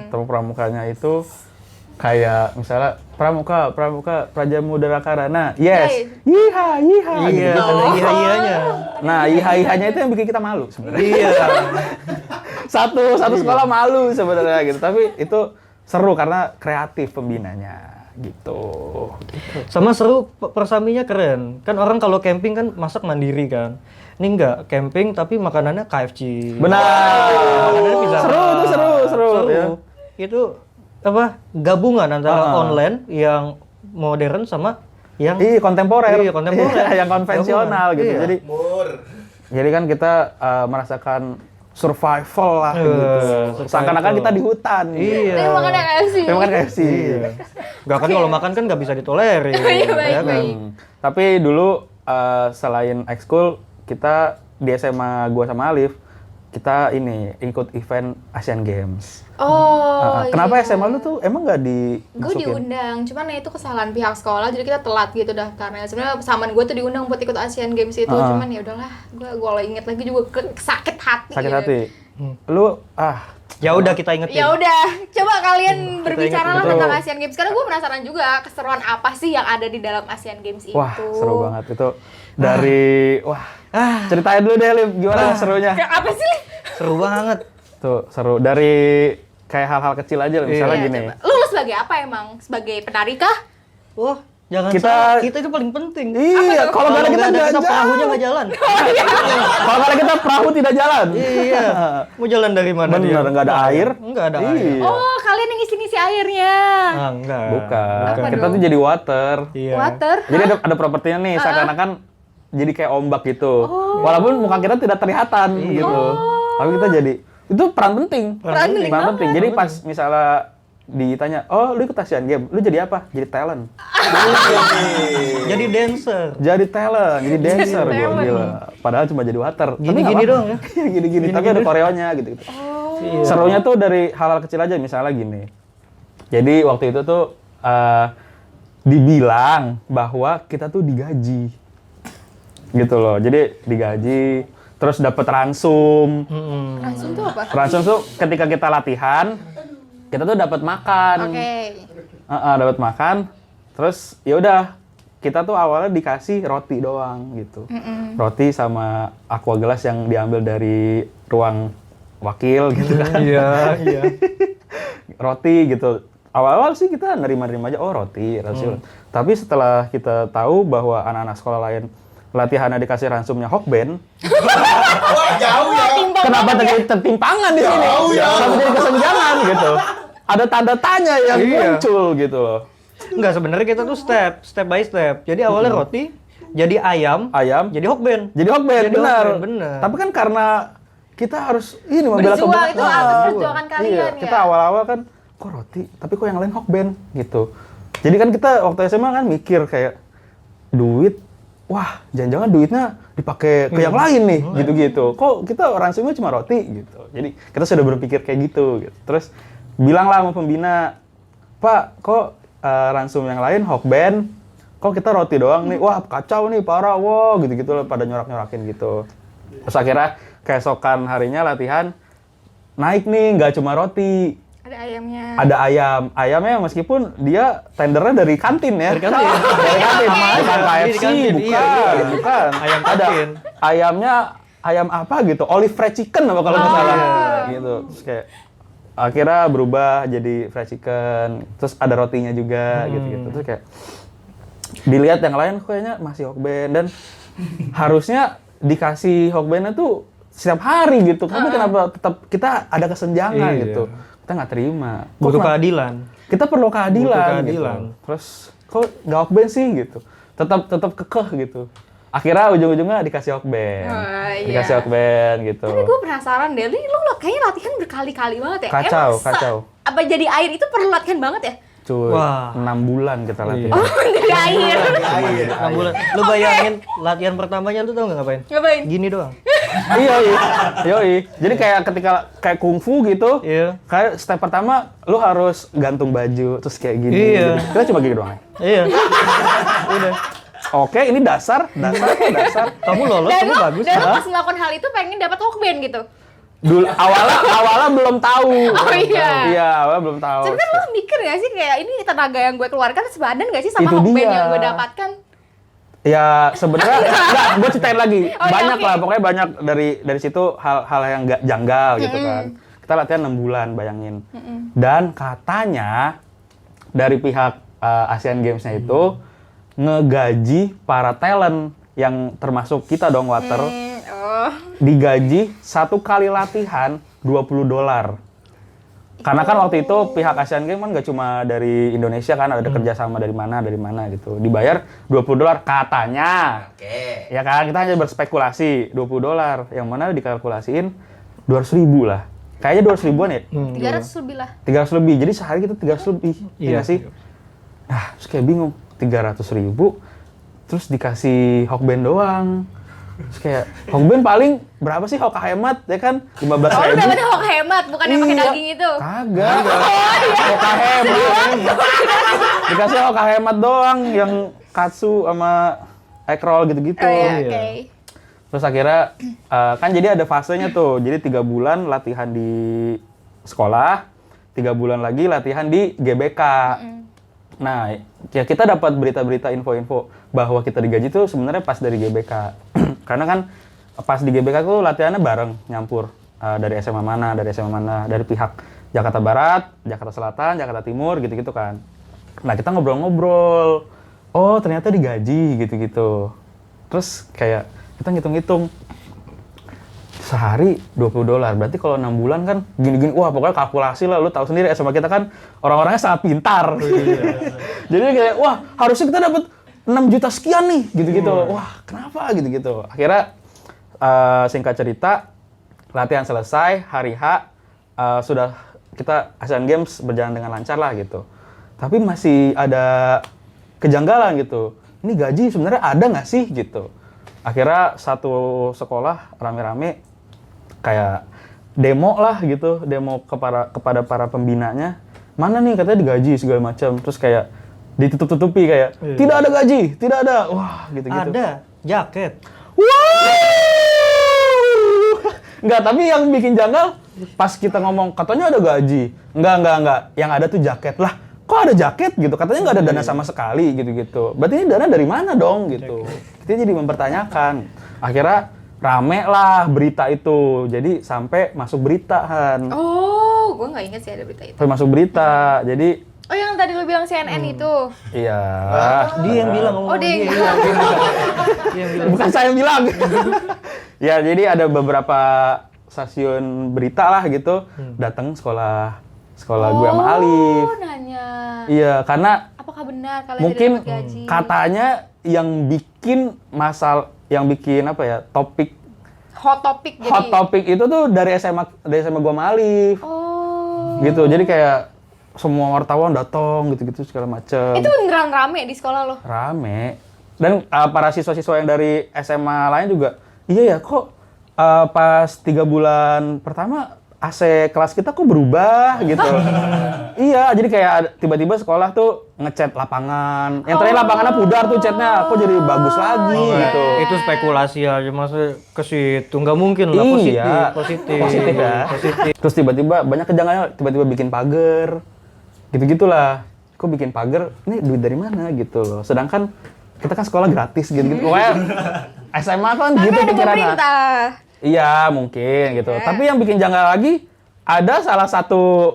Speaker 2: Tepuk pramukanya itu kayak misalnya pramuka Prajamuda Karana. Yes. Iha
Speaker 3: Iya,
Speaker 2: gitu.
Speaker 3: ada iya-iyanya.
Speaker 2: Nah, iha-ihanya itu yang bikin kita malu sebenarnya.
Speaker 3: Iya.
Speaker 2: Satu sekolah malu sebenarnya gitu. Tapi itu seru karena kreatif pembinanya gitu.
Speaker 3: Sama seru persaminya keren. Kan orang kalau camping kan masak mandiri kan. Ini enggak, camping tapi makanannya KFC.
Speaker 2: Benar.
Speaker 3: Makanannya pizza.
Speaker 2: Seru. Ya.
Speaker 3: Itu apa? Gabungan antara online yang modern sama yang
Speaker 2: Iya, kontemporer.
Speaker 3: Iya, kontemporer.
Speaker 2: Yang konvensional
Speaker 3: Gabungan.
Speaker 2: gitu.
Speaker 3: Iya.
Speaker 2: Jadi kan kita merasakan survival lah gitu.
Speaker 3: survival.
Speaker 2: Seakan-akan kita di hutan.
Speaker 3: Iya.
Speaker 1: Ini makannya KFC.
Speaker 2: Memang kan KFC.
Speaker 3: Enggak kan kalau makan kan nggak bisa ditolerir.
Speaker 1: Iya,
Speaker 3: ya kan?
Speaker 1: baik.
Speaker 2: Tapi dulu selain ekskul, kita di SMA gua sama Alif, kita ini ikut event Asian Games.
Speaker 1: Oh.
Speaker 2: Kenapa
Speaker 1: iya.
Speaker 2: SMA lu tuh emang nggak
Speaker 1: Gue
Speaker 2: dimasukin?
Speaker 1: diundang, cuman ya itu kesalahan pihak sekolah, jadi kita telat gitu daftarnya. Sebenarnya pesaman gue tuh diundang buat ikut Asian Games itu, cuman ya udahlah, gue kalau inget lagi juga sakit hati.
Speaker 2: Sakit
Speaker 1: gitu.
Speaker 2: hati. Lu
Speaker 3: Ya udah kita ingetin.
Speaker 1: Ya udah, coba kalian berbicara lah
Speaker 2: inget.
Speaker 1: tentang Asian Games. Karena gue penasaran juga keseruan apa sih yang ada di dalam Asian Games itu.
Speaker 2: wah seru banget itu dari ceritain dulu deh Lim, gimana serunya?
Speaker 1: Kayak apa sih? Li?
Speaker 3: Seru banget.
Speaker 2: Tuh seru dari kayak hal-hal kecil aja Lim. Misalnya
Speaker 1: Iya,
Speaker 2: gini.
Speaker 1: coba. Lu sebagai apa emang? Sebagai penari kah?
Speaker 3: Wah, jangan
Speaker 2: Kita-
Speaker 3: salah. Kita itu paling penting.
Speaker 2: Iya, kalau nggak ada kita nggak
Speaker 3: kita
Speaker 2: jalan.
Speaker 3: perahunya nggak jalan.
Speaker 2: Kalau nggak ada kita perahu tidak jalan.
Speaker 3: Iya. Mau jalan dari mana dia?
Speaker 2: Bener, nggak ada air.
Speaker 3: Nggak ada air.
Speaker 2: Iya.
Speaker 1: Oh, kalian yang ngisi-ngisi airnya.
Speaker 3: Ah, enggak.
Speaker 2: Bukan.
Speaker 1: Apa
Speaker 2: Kita
Speaker 1: dong?
Speaker 2: tuh jadi water.
Speaker 3: Iya.
Speaker 1: Water.
Speaker 2: Jadi ada propertinya nih, seakan-akan jadi kayak ombak gitu. Walaupun muka kita tidak kelihatan gitu. Tapi kita jadi itu peran penting.
Speaker 1: Peran penting banget.
Speaker 2: Jadi pas misalnya ditanya, "Oh, lu ikut Asian Games, lu jadi apa?" Jadi talent.
Speaker 3: Jadi dancer.
Speaker 2: Jadi talent, jadi dancer gua
Speaker 1: talent.
Speaker 2: gila. Padahal cuma jadi water. Tapi
Speaker 3: Gini-gini
Speaker 2: nggak apa-apa.
Speaker 3: doang ya?
Speaker 2: Iya, gini-gini, tapi ada koreonya gitu-gitu.
Speaker 3: Iya.
Speaker 2: Serunya tuh dari hal-hal kecil aja, misalnya gini. Jadi waktu itu tuh dibilang bahwa kita tuh digaji. Gitu loh. Jadi digaji, terus dapat ransum.
Speaker 1: Langsung tuh apa?
Speaker 2: Ransum tuh ketika kita latihan, kita tuh dapat makan.
Speaker 1: Oke.
Speaker 2: Dapat makan. Terus ya udah, kita tuh awalnya dikasih roti doang gitu. Roti sama aqua gelas yang diambil dari ruang wakil gitu kan.
Speaker 3: Iya, iya.
Speaker 2: Roti gitu. Awal-awal sih kita nerima-nerima aja, oh roti. Tapi setelah kita tahu bahwa anak-anak sekolah lain latihannya dikasih ransumnya hokben,
Speaker 4: Wah, jauh ya.
Speaker 2: kenapa terjadi tertimpangan di sini?
Speaker 4: Jauh ya.
Speaker 2: Sampai jadi kesenjangan gitu. Ada tanda tanya yang
Speaker 3: Iya.
Speaker 2: muncul gitu loh.
Speaker 3: Enggak, sebenarnya kita tuh step by step. Jadi awalnya roti, jadi ayam,
Speaker 2: Jadi
Speaker 3: hokben.
Speaker 2: Jadi hokben,
Speaker 3: Jadi
Speaker 2: benar.
Speaker 3: hokben, benar.
Speaker 2: Tapi kan karena kita harus ini membela
Speaker 1: Berjuang,
Speaker 2: kebenaran.
Speaker 1: itu atas perjuangan kalian
Speaker 2: Iya,
Speaker 1: ya.
Speaker 2: kita awal-awal kan kok roti, tapi kok yang lain hokben gitu. Jadi kan kita waktu SMA kan mikir kayak duit, wah jangan-jangan duitnya dipakai ke yang lain nih, gitu-gitu. Kok kita ransumnya cuma roti gitu. Jadi kita sudah berpikir kayak gitu. Terus bilanglah sama pembina, Pak, kok ransum yang lain hokben, kok kita roti doang nih? Wah kacau nih, parah, wow, gitu-gitu pada nyorak-nyorakin gitu. Terus akhirnya keesokan harinya latihan, naik nih, nggak cuma roti.
Speaker 1: Ada ayamnya.
Speaker 2: Ada ayam. Ayamnya meskipun dia tendernya dari kantin ya.
Speaker 3: Dari kantin.
Speaker 2: Dari kantin. Bukan
Speaker 3: Iya,
Speaker 2: KFC,
Speaker 3: di kantin.
Speaker 2: bukan.
Speaker 3: Iya.
Speaker 2: Bukan.
Speaker 3: Ayam
Speaker 2: Ada
Speaker 3: kantin.
Speaker 2: ayamnya, ayam apa gitu. Olive fried chicken apa kalau nggak salah. Gitu. Terus kayak akhirnya berubah jadi fried chicken. Terus ada rotinya juga gitu-gitu. Terus kayak dilihat yang lain kayaknya masih hokben. Dan harusnya dikasih hokbennya tuh setiap hari gitu. Tapi kenapa tetap kita ada kesenjangan
Speaker 3: Iya.
Speaker 2: gitu. Kita nggak terima. Kok
Speaker 3: Butuh
Speaker 2: kenapa-
Speaker 3: keadilan.
Speaker 2: kita perlu keadilan,
Speaker 3: Butuh keadilan.
Speaker 2: gitu. Terus kok nggak hokben sih gitu. Tetap kekeh gitu. Akhirnya ujung-ujungnya dikasih hokben.
Speaker 1: Oh, iya.
Speaker 2: Dikasih hokben gitu.
Speaker 1: Tapi gue penasaran deh, lu kayaknya latihan berkali-kali banget ya?
Speaker 2: Kacau,
Speaker 1: Emang
Speaker 2: kacau.
Speaker 1: Apa jadi air itu perlu latihan banget ya?
Speaker 2: Cuy,
Speaker 3: Wah.
Speaker 2: 6 bulan kita latihan.
Speaker 1: Jadi air.
Speaker 4: Air.
Speaker 3: 6 bulan. Lu bayangin latihan pertamanya lu tau nggak ngapain?
Speaker 1: Ngapain?
Speaker 3: Gini doang.
Speaker 2: Yoi. Jadi kayak ketika kayak kungfu gitu,
Speaker 3: Iya.
Speaker 2: kayak step pertama lu harus gantung baju terus kayak gini.
Speaker 3: Iya.
Speaker 2: Gitu. Kita cuma gini doang.
Speaker 3: Iya. Udah.
Speaker 2: Oke, ini dasar.
Speaker 3: Kamu lolos,
Speaker 1: Dan
Speaker 3: kamu
Speaker 1: lo,
Speaker 3: bagus.
Speaker 1: dan lo pas melakukan hal itu pengen dapat Hokben gitu.
Speaker 2: Dulu awalnya belum tahu.
Speaker 1: Oh iya.
Speaker 2: Iya, awalnya belum tahu.
Speaker 1: Tapi kan lo mikir gak sih kayak ini tenaga yang gue keluarkan sepadan gak sih sama
Speaker 2: Itu
Speaker 1: Hokben
Speaker 2: dia.
Speaker 1: yang gue dapatkan?
Speaker 2: Ya sebenarnya enggak, gue ceritain lagi.
Speaker 1: Oh, iya,
Speaker 2: Banyak
Speaker 1: oke.
Speaker 2: lah, pokoknya banyak dari situ hal-hal yang nggak janggal gitu kan. Kita latihan 6 bulan, bayangin. Dan katanya dari pihak Asian Games-nya itu ngegaji para talent yang termasuk kita dong Water,
Speaker 1: Oh.
Speaker 2: digaji 1 kali latihan $20. Karena kan waktu itu pihak Asian Games kan nggak cuma dari Indonesia kan, ada kerja sama dari mana gitu. Dibayar $20 katanya.
Speaker 4: Oke.
Speaker 2: Ya kan, kita hanya berspekulasi $20. Yang mana dikalkulasiin 200.000 lah. Kayaknya 200 ribuan ya?
Speaker 1: 300 lebih lah.
Speaker 2: 300 lebih. Jadi sehari kita 300 lebih. Iya
Speaker 3: Iya.
Speaker 2: nggak sih? Nah, terus kayak bingung. 300.000 terus dikasih Hokben doang. Terus kayak Hokben paling berapa sih Hok hemat ya kan? 15.000.
Speaker 1: Oh, lu dapetnya Hok hemat, bukan yang pakai
Speaker 2: Iya.
Speaker 1: daging itu.
Speaker 2: Kagak. Hoka hemat. Dikasih Hoka hemat doang yang katsu sama egg roll gitu-gitu.
Speaker 1: Oh iya,
Speaker 3: Iya.
Speaker 1: oke.
Speaker 2: Terus akhirnya kan jadi ada fasenya tuh. Jadi 3 bulan latihan di sekolah, 3 bulan lagi latihan di GBK. Nah, ya kita dapat berita-berita info-info bahwa kita digaji tuh sebenarnya pas dari GBK. Karena kan pas di GBK tuh latihannya bareng, nyampur. Dari SMA mana, dari pihak Jakarta Barat, Jakarta Selatan, Jakarta Timur, gitu-gitu kan. Nah, kita ngobrol-ngobrol. Oh, ternyata digaji, gitu-gitu. Terus kayak kita ngitung-ngitung. Sehari $20. Berarti kalau 6 bulan kan gini-gini, wah pokoknya kalkulasi lah, lu tahu sendiri SMA kita kan orang-orangnya sangat pintar. Jadi kayak, wah harusnya kita dapat 6 juta sekian nih, gitu-gitu. Wah kenapa gitu-gitu. Akhirnya singkat cerita, latihan selesai, hari H, sudah kita Asian Games berjalan dengan lancar lah gitu. Tapi masih ada kejanggalan gitu. Ini gaji sebenarnya ada nggak sih gitu. Akhirnya satu sekolah rame-rame kayak demo lah gitu, demo kepada para pembinanya. Mana nih katanya digaji segala macam. Terus kayak ditutup-tutupi kayak tidak ada gaji, tidak ada. Wah, gitu-gitu.
Speaker 3: Ada jaket.
Speaker 2: Wow! Enggak, tapi yang bikin janggal pas kita ngomong katanya ada gaji. Enggak. Yang ada tuh jaket lah. Kok ada jaket gitu? Katanya nggak ada dana sama sekali gitu-gitu. Berarti ini dana dari mana dong gitu. Kita jadi mempertanyakan. Akhirnya rame lah berita itu. Jadi sampai masuk berita Han.
Speaker 1: Oh, gue nggak inget sih ada berita itu.
Speaker 2: Sampai masuk berita. Jadi
Speaker 1: Oh, yang tadi lu bilang CNN itu.
Speaker 2: iya.
Speaker 3: Dia yang bilang ngomong.
Speaker 1: Oh, dia yang bilang.
Speaker 3: Dia yang bilang.
Speaker 2: Bukan saya yang bilang. Ya, jadi ada beberapa stasiun berita lah gitu. Datang sekolah gue sama Alif.
Speaker 1: Oh, nanya.
Speaker 2: Iya, karena
Speaker 1: Apakah benar kalian
Speaker 2: mungkin
Speaker 1: tidak dapat gaji?
Speaker 2: katanya yang bikin apa ya, topik
Speaker 1: Hot topic jadi.
Speaker 2: hot topic itu tuh dari SMA gua sama Alif.
Speaker 1: Oh.
Speaker 2: Gitu. Jadi kayak semua wartawan datang gitu-gitu segala macem.
Speaker 1: Itu beneran rame di sekolah lo?
Speaker 2: Rame. Dan para siswa-siswa yang dari SMA lain juga, iya ya kok pas 3 bulan pertama AC kelas kita kok berubah gitu. Iya, jadi kayak tiba-tiba sekolah tuh ngecat lapangan. Yang terakhir lapangannya pudar tuh catnya, kok jadi bagus lagi gitu.
Speaker 3: Itu spekulasi aja, maksudnya ke situ nggak mungkin lah.
Speaker 2: Iya.
Speaker 3: Positif
Speaker 2: Ya.
Speaker 3: positif.
Speaker 2: Terus tiba-tiba banyak kejanggalan, tiba-tiba bikin pagar. Gitu-gitulah. Kok bikin pagar? Ini duit dari mana gitu loh. Sedangkan kita kan sekolah gratis gitu-gitu. Pokoknya SMA kan
Speaker 1: Tapi
Speaker 2: gitu
Speaker 1: ada
Speaker 2: pikirannya.
Speaker 1: pemerintah.
Speaker 2: Iya, mungkin gitu.
Speaker 1: Ya.
Speaker 2: Tapi yang bikin janggal lagi, ada salah satu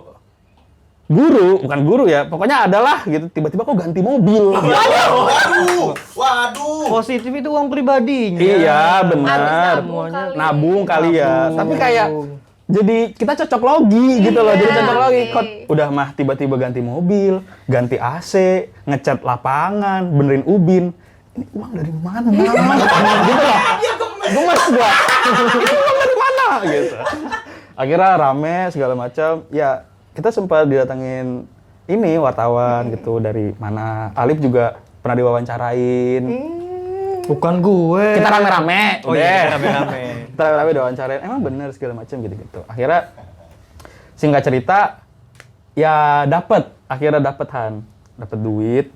Speaker 2: guru, bukan guru ya, pokoknya adalah gitu, tiba-tiba kok ganti mobil.
Speaker 4: Waduh.
Speaker 3: Positif itu uang pribadinya.
Speaker 2: Iya,
Speaker 1: Habis
Speaker 2: benar.
Speaker 1: nabung kali.
Speaker 2: Nabung kali ya.
Speaker 3: Nabung.
Speaker 2: Tapi kayak jadi kita cocok logi gitu loh. Jadi
Speaker 1: Iya,
Speaker 2: cocok logi.
Speaker 1: oke.
Speaker 2: Kok udah mah tiba-tiba ganti mobil, ganti AC, ngecat lapangan, benerin ubin. Ini uang dari mana? Gitu loh. Gemes gua. Ini uang dari mana? Gitu. Akhirnya rame segala macam. Ya, kita sempat didatengin ini wartawan gitu dari mana. Alif juga pernah diwawancarain.
Speaker 3: Bukan gue.
Speaker 2: Kita rame-rame.
Speaker 3: Oh iya, rame-rame.
Speaker 2: Kita rame-rame diwawancarain. Emang bener segala macam gitu-gitu. Akhirnya singkat cerita ya akhirnya dapat duit.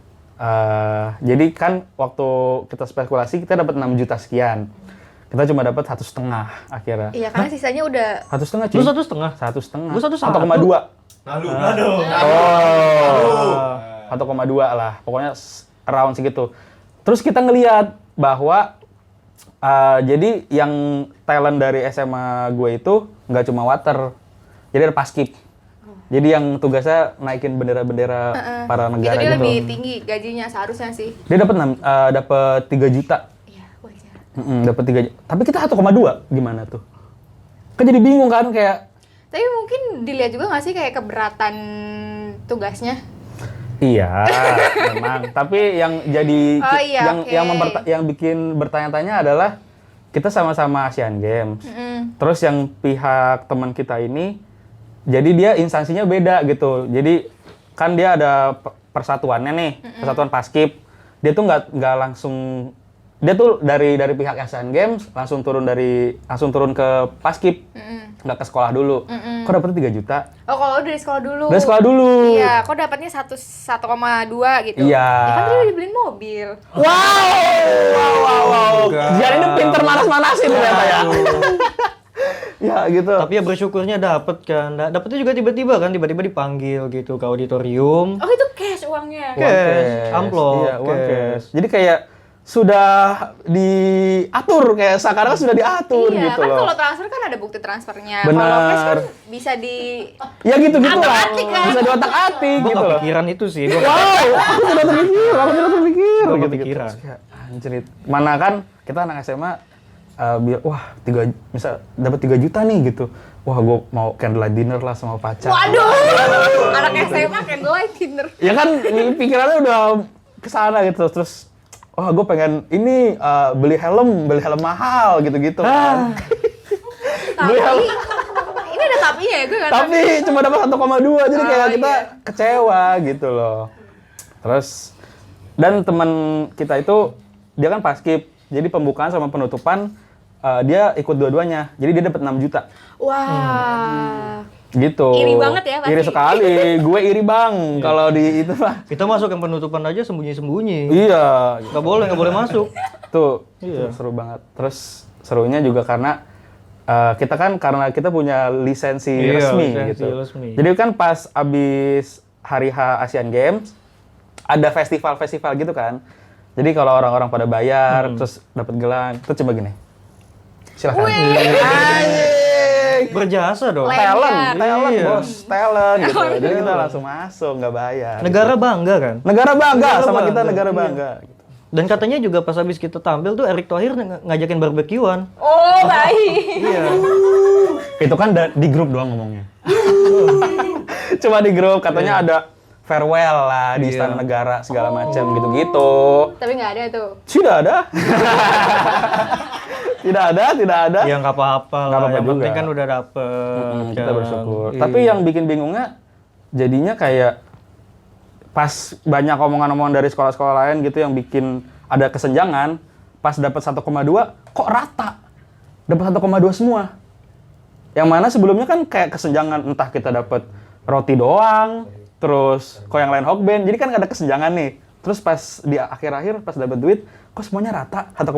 Speaker 2: Jadi kan waktu kita spekulasi kita dapat 6 juta sekian. Kita cuma dapat 1,5 akhirnya.
Speaker 1: Iya, karena sisanya udah
Speaker 2: 1,5
Speaker 3: Lu
Speaker 2: cuy.
Speaker 3: 1,5?
Speaker 2: 1,5.
Speaker 3: Gua 1,1.
Speaker 4: 1,2.
Speaker 2: Oh. 1,2 lah. Pokoknya around segitu. Terus kita ngelihat bahwa jadi yang talent dari SMA gue itu nggak cuma water. Jadi ada paskib. Jadi yang tugasnya naikin bendera-bendera para negara
Speaker 1: itu dia
Speaker 2: gitu.
Speaker 1: lebih tinggi gajinya seharusnya sih.
Speaker 2: Dia dapat 3 juta.
Speaker 1: Iya, wajar.
Speaker 2: Dapat 3 juta. Tapi kita 1,2 gimana tuh? Kan jadi bingung kan kayak
Speaker 1: Tapi mungkin dilihat juga nggak sih kayak keberatan tugasnya?
Speaker 2: iya, memang. Tapi yang jadi
Speaker 1: Oh, iya,
Speaker 2: yang bikin bertanya-tanya adalah kita sama-sama Asian Games. Terus yang pihak teman kita ini jadi dia instansinya beda gitu. Jadi kan dia ada persatuannya nih, persatuan Paskib. Dia tuh nggak langsung dia tuh dari pihak Asian Games langsung turun ke Paskib. Nggak ke sekolah dulu. Kok dapetnya 3 juta?
Speaker 1: Oh, kalau dari sekolah dulu.
Speaker 2: Dari sekolah dulu.
Speaker 1: Iya, kok dapatnya 1,2 gitu.
Speaker 2: Iya.
Speaker 1: Ya kan dia udah dibeliin mobil.
Speaker 2: Wow. Jian ini pinter manas-manasin ternyata ya. Ya gitu.
Speaker 3: Tapi ya bersyukurnya dapet kan. Dapetnya juga tiba-tiba kan, tiba-tiba dipanggil gitu ke auditorium.
Speaker 1: Oh, itu cash uangnya.
Speaker 3: Cash, amplop,
Speaker 2: Iya, uang
Speaker 3: cash.
Speaker 2: cash. Jadi kayak sudah diatur, kayak sekarang sudah diatur
Speaker 1: Iya,
Speaker 2: gitu
Speaker 1: kan
Speaker 2: loh.
Speaker 1: kalau transfer kan ada bukti transfernya.
Speaker 2: Benar.
Speaker 1: Kalau cash kan bisa di
Speaker 2: Ya gitu-gitu lah.
Speaker 1: Otak-atik kan?
Speaker 2: Bisa diotak-atik
Speaker 3: Gue
Speaker 2: gitu
Speaker 3: gak
Speaker 2: loh.
Speaker 3: pikiran itu sih. Gua
Speaker 2: Wow, aku tidak terpikir.
Speaker 3: Gua
Speaker 2: Gitu,
Speaker 3: kepikiran.
Speaker 2: Terus kayak, anjir, mana kan kita anak SMA biar wah misal dapat 3 juta nih gitu. Wah, gue mau candlelight dinner lah sama pacar.
Speaker 1: Waduh, anak SMA candlelight dinner.
Speaker 2: Ya kan pikirannya udah kesana gitu. Terus wah, gue pengen ini beli helm mahal gitu-gitu kan. Beli helm.
Speaker 1: Ini ada tapinya ya, gue nggak tahu.
Speaker 2: Tapi cuma dapat 1,2 jadi kayak kita
Speaker 1: iya.
Speaker 2: kecewa gitu loh. Terus dan teman kita itu dia kan paskib. Jadi pembukaan sama penutupan dia ikut dua-duanya. Jadi dia dapat 6 juta.
Speaker 1: Wah.
Speaker 2: Gitu.
Speaker 1: Iri banget ya pasti.
Speaker 2: Iri sekali. Gue iri bang kalau di itu mah.
Speaker 3: Kita masuk yang penutupan aja sembunyi-sembunyi.
Speaker 2: Iya.
Speaker 3: Gak boleh masuk.
Speaker 2: Tuh,
Speaker 3: Iya.
Speaker 2: seru banget. Terus serunya juga karena kita kan karena kita punya lisensi
Speaker 3: Iya,
Speaker 2: resmi
Speaker 3: lisensi
Speaker 2: gitu.
Speaker 3: resmi.
Speaker 2: Jadi kan pas abis hari H Asian Games ada festival-festival gitu kan. Jadi kalau orang-orang pada bayar terus dapat gelang, itu coba gini. Silakan.
Speaker 3: Berjasa dong.
Speaker 1: Lengkap.
Speaker 2: Talent
Speaker 3: Iya.
Speaker 2: bos, talent gitu. Jadi kita langsung masuk, nggak bayar.
Speaker 3: Negara bangga kan?
Speaker 2: Negara bangga sama kita,
Speaker 3: bangga.
Speaker 2: negara
Speaker 3: Iya.
Speaker 2: bangga. Gitu.
Speaker 3: Dan katanya juga pas habis kita tampil tuh Erick Thohir ngajakin barbekyuan.
Speaker 1: Oh, baik.
Speaker 3: Iya.
Speaker 2: Itu kan di grup doang ngomongnya. Cuma di grup katanya ada farewell lah di
Speaker 3: Iya.
Speaker 2: Istana Negara segala macam gitu-gitu.
Speaker 1: Tapi nggak ada tuh.
Speaker 2: Tidak ada. tidak ada.
Speaker 3: Ya nggak apa-apa
Speaker 2: Nggak
Speaker 3: lah.
Speaker 2: apa-apa
Speaker 3: Yang penting
Speaker 2: juga.
Speaker 3: kan udah dapet.
Speaker 2: Kita
Speaker 3: kan.
Speaker 2: bersyukur.
Speaker 3: Iya.
Speaker 2: Tapi yang bikin bingungnya jadinya kayak pas banyak omongan-omongan dari sekolah-sekolah lain gitu yang bikin ada kesenjangan, pas dapat 1,2 kok rata. Dapat 1,2 semua. Yang mana sebelumnya kan kayak kesenjangan, entah kita dapat roti doang, terus kok yang lain hokben. Jadi kan ada kesenjangan nih. Terus pas di akhir-akhir pas dapat duit, kok semuanya rata 1,2.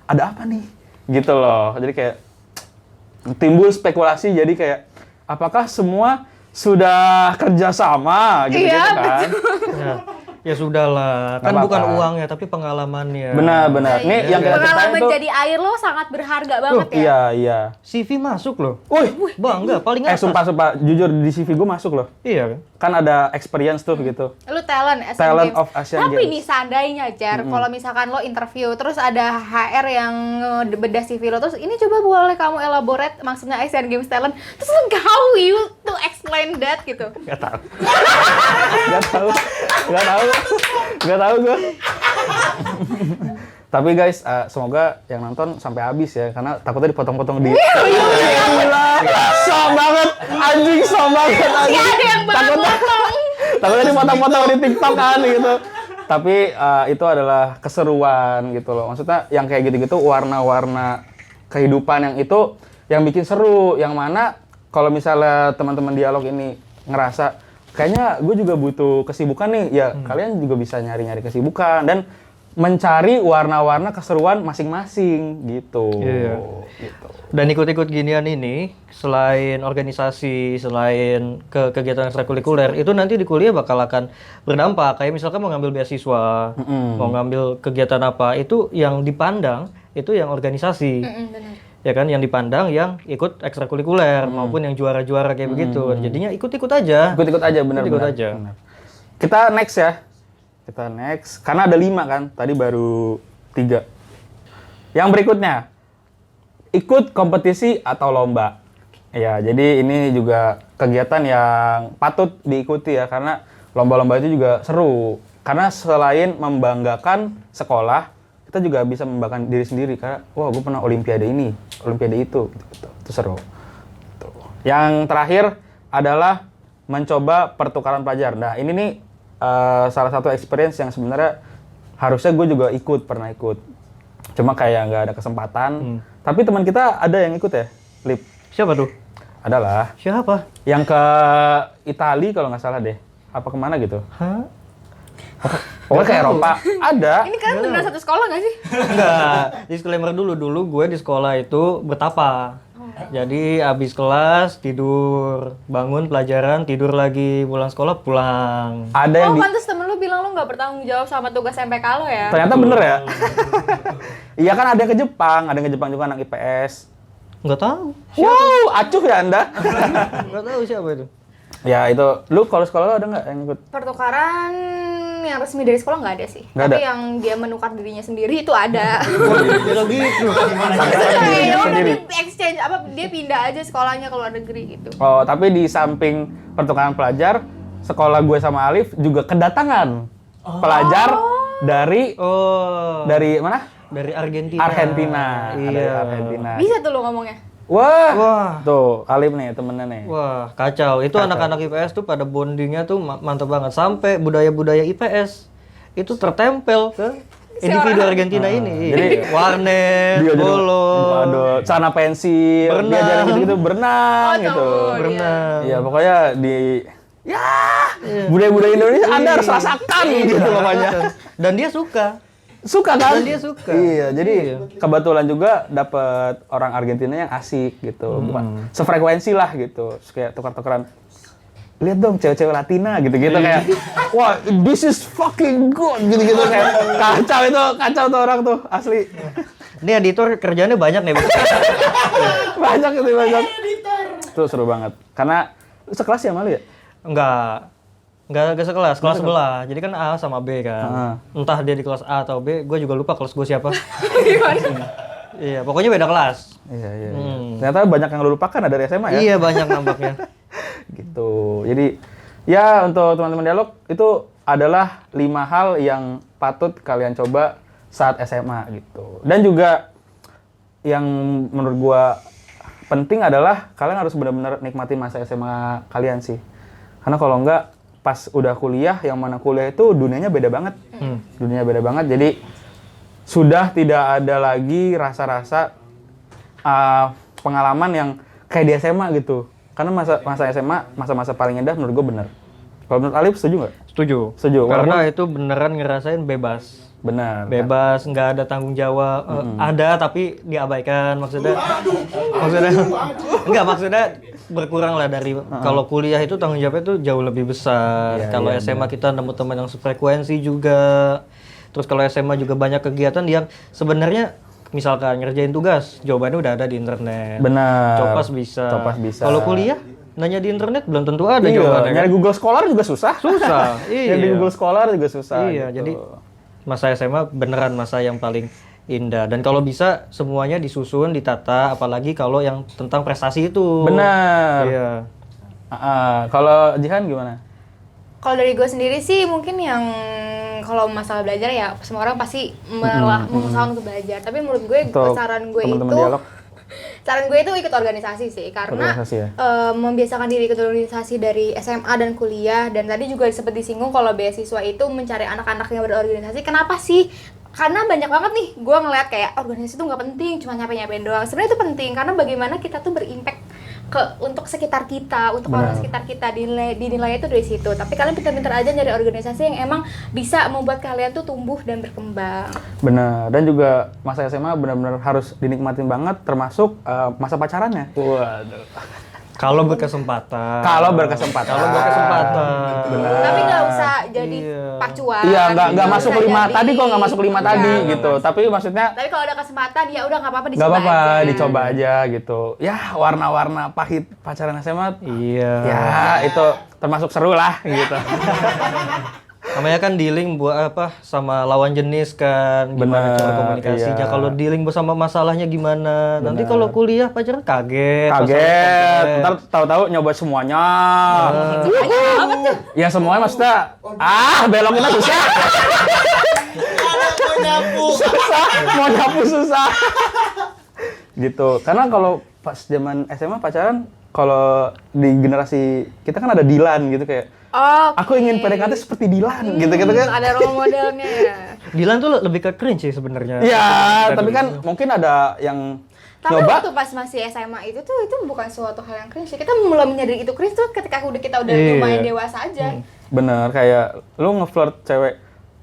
Speaker 2: Ada apa nih? Gitu loh. Jadi kayak timbul spekulasi, jadi kayak apakah semua sudah kerja sama gitu,
Speaker 1: Iya,
Speaker 2: kan?
Speaker 3: Ya sudahlah. Kan
Speaker 2: Nggak
Speaker 3: bukan
Speaker 2: apa-apa.
Speaker 3: uangnya tapi pengalamannya.
Speaker 2: Benar. Nih yang kita ceritain
Speaker 1: Pengalaman
Speaker 2: tuh.
Speaker 1: jadi air lo sangat berharga banget ya.
Speaker 2: Iya.
Speaker 3: CV masuk loh.
Speaker 2: Wih,
Speaker 3: Bangga, paling atas.
Speaker 2: sumpah, jujur di CV gue masuk loh.
Speaker 3: Iya kan?
Speaker 2: Kan ada experience tuh gitu.
Speaker 1: Lu talent Asian
Speaker 2: Talent
Speaker 1: Games.
Speaker 2: of Asian
Speaker 1: Tapi
Speaker 2: Games.
Speaker 1: nih seandainya Jar, kalau misalkan lo interview terus ada HR yang bedah CV lo terus ini coba boleh kamu elaborate maksudnya Asian Games talent. Terus lo how you to explain that gitu.
Speaker 3: Gak tahu.
Speaker 2: Gak tahu gue. Tapi guys, semoga yang nonton sampai habis ya, karena takutnya dipotong-potong di. Gila, sok banget, anjing, sok banget.
Speaker 1: Gak ada yang bakal potong.
Speaker 2: Takutnya dipotong-potong di TikTok kan gitu. Tapi itu adalah keseruan gitu loh. Maksudnya yang kayak gitu-gitu warna-warna kehidupan yang itu yang bikin seru. Yang mana kalau misalnya teman-teman dialog ini ngerasa kayaknya gue juga butuh kesibukan nih, ya kalian juga bisa nyari-nyari kesibukan dan mencari warna-warna keseruan masing-masing gitu.
Speaker 3: Iya.
Speaker 2: Gitu.
Speaker 3: Dan ikut-ikut ginian ini, selain organisasi, selain kegiatan ekstrakurikuler, itu nanti di kuliah bakal akan berdampak. Kayak misalkan mau ngambil beasiswa, mau ngambil kegiatan apa, itu yang dipandang, itu yang organisasi.
Speaker 1: Benar.
Speaker 3: Ya kan, yang dipandang yang ikut ekstrakurikuler, maupun yang juara-juara kayak begitu. Jadinya ikut-ikut aja.
Speaker 2: Ikut-ikut aja, benar-benar.
Speaker 3: Ikut aja.
Speaker 2: Benar. Kita next ya. Kita next. Karena ada 5 kan, tadi baru 3. Yang berikutnya, ikut kompetisi atau lomba. Ya, jadi ini juga kegiatan yang patut diikuti ya, karena lomba-lomba itu juga seru. Karena selain membanggakan sekolah, kita juga bisa membanggakan diri sendiri. Karena, wah gue pernah olimpiade ini, olimpiade itu. Gitu. Itu seru. Tuh. Yang terakhir adalah mencoba pertukaran pelajar. Nah, ini nih salah satu experience yang sebenarnya harusnya gue juga pernah ikut. Cuma kayak nggak ada kesempatan. Tapi teman kita ada yang ikut ya, Lip.
Speaker 3: Siapa tuh?
Speaker 2: Adalah.
Speaker 3: Siapa?
Speaker 2: Yang ke Itali kalau nggak salah deh. Apa kemana gitu?
Speaker 3: Hah?
Speaker 2: Pokoknya ke Eropa. Ada.
Speaker 1: Ini kalian beneran satu sekolah nggak sih?
Speaker 3: Enggak, disclaimer dulu gue di sekolah itu betapa. Jadi abis kelas tidur, bangun pelajaran, tidur lagi, pulang sekolah pulang.
Speaker 2: Ada yang
Speaker 1: Oh, pantes temen lu bilang lu nggak bertanggung jawab sama tugas MPK lo ya?
Speaker 2: ternyata bener ya. Iya kan ada yang ke Jepang, ada yang ke Jepang juga anak IPS.
Speaker 3: Nggak tahu.
Speaker 2: Wow, acuh ya Anda.
Speaker 3: Nggak tahu siapa itu.
Speaker 2: Ya itu, lu kalau sekolah lu ada nggak yang ikut?
Speaker 1: Pertukaran yang resmi dari sekolah nggak ada sih.
Speaker 2: Nggak
Speaker 1: Tapi
Speaker 2: ada?
Speaker 1: yang dia menukar dirinya sendiri itu ada.
Speaker 3: Kalau gitu.
Speaker 1: Ya udah
Speaker 2: sendiri.
Speaker 1: dia exchange dia pindah aja sekolahnya kalau negeri gitu.
Speaker 2: Oh, tapi di samping pertukaran pelajar, sekolah gue sama Alif juga kedatangan pelajar dari
Speaker 3: Oh.
Speaker 2: dari mana?
Speaker 3: Dari Argentina.
Speaker 2: Argentina.
Speaker 3: Iya.
Speaker 2: Dari Argentina.
Speaker 1: Bisa tuh lu ngomongnya.
Speaker 2: Wah,
Speaker 3: Wah.
Speaker 2: tuh Alif nih temennya nih.
Speaker 3: Wah, kacau. Itu anak-anak IPS tuh pada bondingnya tuh mantap banget. Sampai budaya-budaya IPS itu tertempel ke individu Argentina ini.
Speaker 2: Jadi,
Speaker 3: warnet,
Speaker 2: Dia jadi-
Speaker 3: bolos,
Speaker 2: Waduh, celana pensil,
Speaker 3: Berenang.
Speaker 2: diajarin gitu-gitu berenang gitu.
Speaker 3: berenang.
Speaker 2: Iya, pokoknya budaya-budaya Indonesia Anda harus rasakan gitu pokoknya.
Speaker 3: Dan dia suka.
Speaker 2: Suka kan?
Speaker 3: Dan dia suka.
Speaker 2: Iya, jadi kebetulan juga dapet orang Argentina yang asik gitu. Bukan sefrekuensi lah gitu. Terus kayak tukar-tukaran. Lihat dong cewek-cewek Latina gitu-gitu kayak wah, this is fucking good gitu-gitu kayak kacau tuh orang tuh asli.
Speaker 3: Ini editor kerjanya banyak nih.
Speaker 2: Banyak. Tuh seru banget. Karena sekelas ya malu ya?
Speaker 3: Enggak sekelas, kelas sebelah. Jadi kan A sama B kan. Entah dia di kelas A atau B, gue juga lupa kelas gue siapa. Iya, pokoknya beda kelas.
Speaker 2: Iya. Ternyata banyak yang lu lupakan dari SMA ya?
Speaker 3: Iya, banyak nampaknya.
Speaker 2: Gitu. Jadi ya untuk teman-teman dialog itu adalah 5 hal yang patut kalian coba saat SMA gitu. Dan juga yang menurut gua penting adalah kalian harus benar-benar nikmati masa SMA kalian sih. Karena kalau enggak pas udah kuliah, yang mana kuliah itu dunianya beda banget. Dunianya beda banget. Jadi sudah tidak ada lagi rasa-rasa pengalaman yang kayak di SMA gitu. Karena masa SMA, masa-masa paling indah menurut gue bener. Kalau menurut Alif setuju nggak?
Speaker 3: Setuju.
Speaker 2: Setuju.
Speaker 3: Karena itu beneran ngerasain bebas.
Speaker 2: Benar.
Speaker 3: Bebas, nggak ada tanggung jawab. Ada tapi diabaikan maksudnya. Maksudnya berkurang lah dari kalau kuliah itu tanggung jawabnya itu jauh lebih besar.
Speaker 2: Iya,
Speaker 3: Kalau
Speaker 2: iya,
Speaker 3: SMA kita nemu teman yang sefrekuensi juga. Terus kalau SMA juga banyak kegiatan yang sebenarnya misalkan ngerjain tugas, jawabannya udah ada di internet.
Speaker 2: Benar.
Speaker 3: Copas bisa. Kalau kuliah nanya di internet belum tentu ada jawabannya.
Speaker 2: Nyari
Speaker 3: Kan?
Speaker 2: Google Scholar juga susah.
Speaker 3: Susah.
Speaker 2: Nyari di Google Scholar juga susah.
Speaker 3: Iya,
Speaker 2: gitu.
Speaker 3: jadi masa SMA beneran masa yang paling indah. Dan kalau bisa semuanya disusun, ditata, apalagi kalau yang tentang prestasi itu.
Speaker 2: Benar.
Speaker 3: Iya.
Speaker 2: Kalau Jihan gimana?
Speaker 1: Kalau dari gue sendiri sih mungkin yang kalau masalah belajar ya semua orang pasti mengusahakan untuk belajar. Tapi menurut gue
Speaker 2: Untuk
Speaker 1: saran gue
Speaker 2: teman-teman
Speaker 1: itu
Speaker 2: dialog.
Speaker 1: Saran gue itu ikut organisasi sih, karena
Speaker 2: Organisasi ya?
Speaker 1: membiasakan diri ikut organisasi dari SMA dan kuliah. Dan tadi juga sempat disinggung kalau beasiswa itu mencari anak-anak yang berorganisasi. Kenapa sih? Karena banyak banget nih gue ngeliat kayak organisasi itu nggak penting, cuma nyampe-nyampein doang. Sebenarnya itu penting karena bagaimana kita tuh berimpact untuk sekitar kita, untuk orang
Speaker 2: Benar.
Speaker 1: sekitar kita, dinilai itu dari situ. Tapi kalian pintar-pintar aja nyari organisasi yang emang bisa membuat kalian tuh tumbuh dan berkembang.
Speaker 2: Benar, dan juga masa SMA benar-benar harus dinikmatin banget, termasuk masa pacarannya. Waduh.
Speaker 3: Kalau berkesempatan.
Speaker 2: Kalau berkesempatan.
Speaker 3: Kalau berkesempatan.
Speaker 2: Benar.
Speaker 1: Tapi nggak usah jadi
Speaker 3: Iya.
Speaker 1: pacuan.
Speaker 2: Iya, nggak
Speaker 1: Nggak
Speaker 2: masuk
Speaker 1: usah
Speaker 2: 5
Speaker 1: jadi-
Speaker 2: tadi kok nggak masuk 5 tadi
Speaker 1: Iya.
Speaker 2: gitu. Tapi maksudnya
Speaker 1: Tapi kalau ada kesempatan ya udah nggak apa-apa
Speaker 2: nggak
Speaker 1: dicoba
Speaker 2: apa-apa,
Speaker 1: aja.
Speaker 2: dicoba aja gitu. Ya, warna-warna pahit pacaran SMA.
Speaker 3: Iya.
Speaker 2: Ya, itu termasuk seru lah gitu.
Speaker 3: Namanya kan dealing buat apa sama lawan jenis kan, gimana
Speaker 2: Bener,
Speaker 3: cara komunikasinya.
Speaker 2: iya.
Speaker 3: Kalau dealing bersama masalahnya gimana? Nanti kalau kuliah pacaran kaget.
Speaker 2: Kaget, ntar tahu-tahu nyoba semuanya. Ya semuanya maksudnya, beloknya susah. Susah, mau nyapu susah. Gitu, karena kalau pas zaman SMA pacaran, kalau di generasi kita kan ada Dilan gitu kayak, aku ingin PDKT seperti Dilan gitu-gitu kan.
Speaker 1: Ada role modelnya ya.
Speaker 3: Dilan tuh lebih ke cringe sih sebenarnya.
Speaker 2: Iya, tapi kan mungkin ada yang
Speaker 1: Tapi
Speaker 2: nyoba.
Speaker 1: waktu pas masih SMA itu bukan suatu hal yang cringe. Kita mulai menyadari itu cringe tuh ketika kita udah
Speaker 3: Iya.
Speaker 1: lumayan dewasa aja.
Speaker 2: Bener, kayak lu nge-flirt cewek,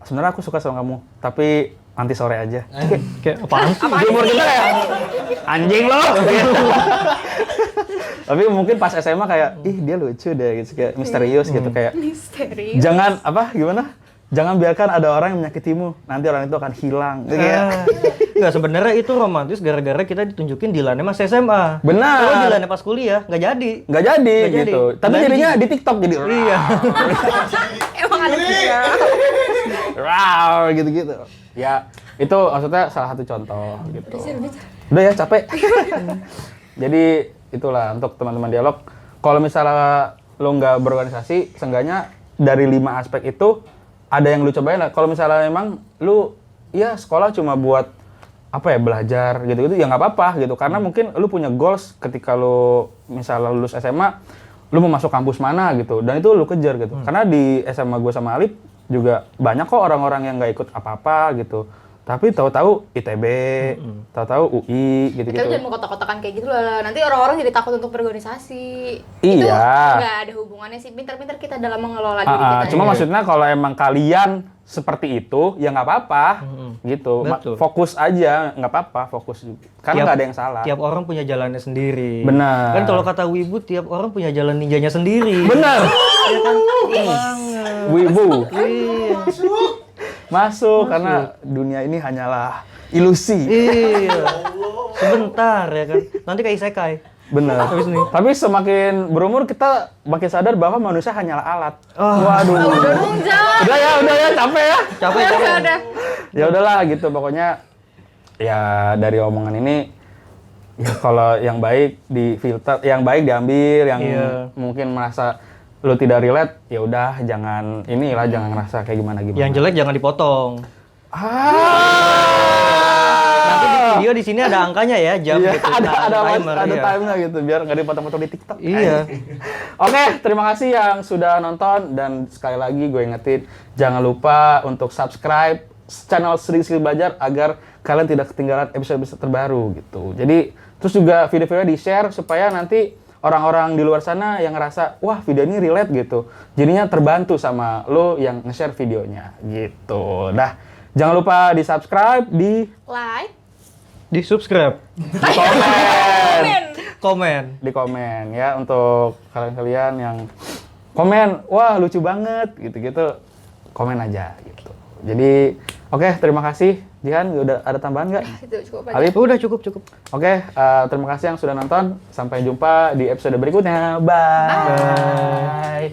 Speaker 2: sebenarnya aku suka sama kamu, tapi nanti sore aja.
Speaker 3: Kayak apaan sih?
Speaker 2: Di umur kita kayak, anjing lo! Gitu. Tapi mungkin pas SMA kayak, ih dia lucu deh, gitu, kayak misterius gitu, kayak
Speaker 1: Misteri.
Speaker 2: jangan, gimana? Jangan biarkan ada orang yang menyakitimu, nanti orang itu akan hilang. Gitu, kayak,
Speaker 3: Enggak, sebenarnya itu romantis gara-gara kita ditunjukin Dilannya mas SMA.
Speaker 2: Benar.
Speaker 3: Kalau Dilannya pas kuliah nggak jadi.
Speaker 2: nggak jadi
Speaker 3: Nggak jadi.
Speaker 2: gitu. Tapi
Speaker 3: Nggak
Speaker 2: jadinya
Speaker 3: jadi.
Speaker 2: di TikTok jadi,
Speaker 3: Iya.
Speaker 1: Emang ada juga.
Speaker 2: raw gitu-gitu. Ya, itu maksudnya salah satu contoh gitu. Udah ya, capek. Jadi itulah untuk teman-teman dialog. Kalau misalnya lo nggak berorganisasi, seenggaknya dari 5 aspek itu ada yang lu cobain lah. Kalau misalnya memang lu ya sekolah cuma buat apa ya, belajar gitu-gitu ya nggak apa-apa gitu. Karena mungkin lu punya goals ketika lu misalnya lulus SMA, lu mau masuk kampus mana gitu. Dan itu lu kejar gitu. Karena di SMA gue sama Alip juga banyak kok orang-orang yang nggak ikut apa-apa gitu. Tapi tahu-tahu ITB, tahu-tahu UI
Speaker 1: Kita
Speaker 2: gitu-gitu.
Speaker 1: jangan mengkotak-kotakan kayak gitu lah. Nanti orang-orang jadi takut untuk berorganisasi.
Speaker 2: Iya.
Speaker 1: Itu nggak ada hubungannya sih. Pintar-pintar kita dalam mengelola diri kita.
Speaker 2: Cuma
Speaker 1: aja.
Speaker 2: maksudnya kalau emang kalian seperti itu, ya nggak apa-apa, gitu.
Speaker 3: Betul.
Speaker 2: Fokus aja, nggak apa-apa, fokus. Karena nggak ada yang salah.
Speaker 3: Tiap orang punya jalannya sendiri.
Speaker 2: Benar.
Speaker 3: Kan kalau kata Wibu, tiap orang punya jalan ninjanya sendiri.
Speaker 2: Bener.
Speaker 3: Ya kan? Banget.
Speaker 2: Wibu.
Speaker 3: Iya.
Speaker 2: Masuk, karena dunia ini hanyalah ilusi.
Speaker 3: Iya. Sebentar ya kan. Nanti kayak isekai.
Speaker 2: Bener.
Speaker 3: Habis nih.
Speaker 2: Tapi semakin berumur kita makin sadar bahwa manusia hanyalah alat.
Speaker 3: Oh.
Speaker 2: Waduh.
Speaker 1: Jangan.
Speaker 2: Udah ya, capek ya.
Speaker 3: Capek.
Speaker 1: Udah.
Speaker 2: Ya udahlah gitu, pokoknya ya dari omongan ini ya kalau yang baik di filter, yang baik diambil, yang
Speaker 3: Iya.
Speaker 2: mungkin merasa lu tidak relate, ya udah jangan inilah, jangan ngerasa kayak gimana.
Speaker 3: Yang jelek jangan dipotong. Nanti di
Speaker 2: Ah.
Speaker 3: video di sini ada angkanya ya, jam
Speaker 2: Iya,
Speaker 3: gitu.
Speaker 2: ada
Speaker 3: timer, iya.
Speaker 2: time-nya gitu biar nggak dipotong-potong di TikTok.
Speaker 3: Iya.
Speaker 2: Oke, terima kasih yang sudah nonton, dan sekali lagi gue ingetin jangan lupa untuk subscribe channel Sedikit Belajar agar kalian tidak ketinggalan episode-episode terbaru gitu. Jadi terus juga video-video di-share supaya nanti orang-orang di luar sana yang ngerasa wah video ini relate gitu, jadinya terbantu sama lo yang nge-share videonya gitu. Nah, jangan lupa di-subscribe, di
Speaker 1: Like.
Speaker 3: Di subscribe,
Speaker 2: komen.
Speaker 3: komen.
Speaker 2: Di komen ya, untuk kalian-kalian yang komen, wah lucu banget gitu-gitu, komen aja gitu. Jadi oke, terima kasih. Jihan, udah ada tambahan nggak?
Speaker 1: Itu cukup aja.
Speaker 2: Alif?
Speaker 3: Udah cukup.
Speaker 2: Oke, terima kasih yang sudah nonton. Sampai jumpa di episode berikutnya. Bye.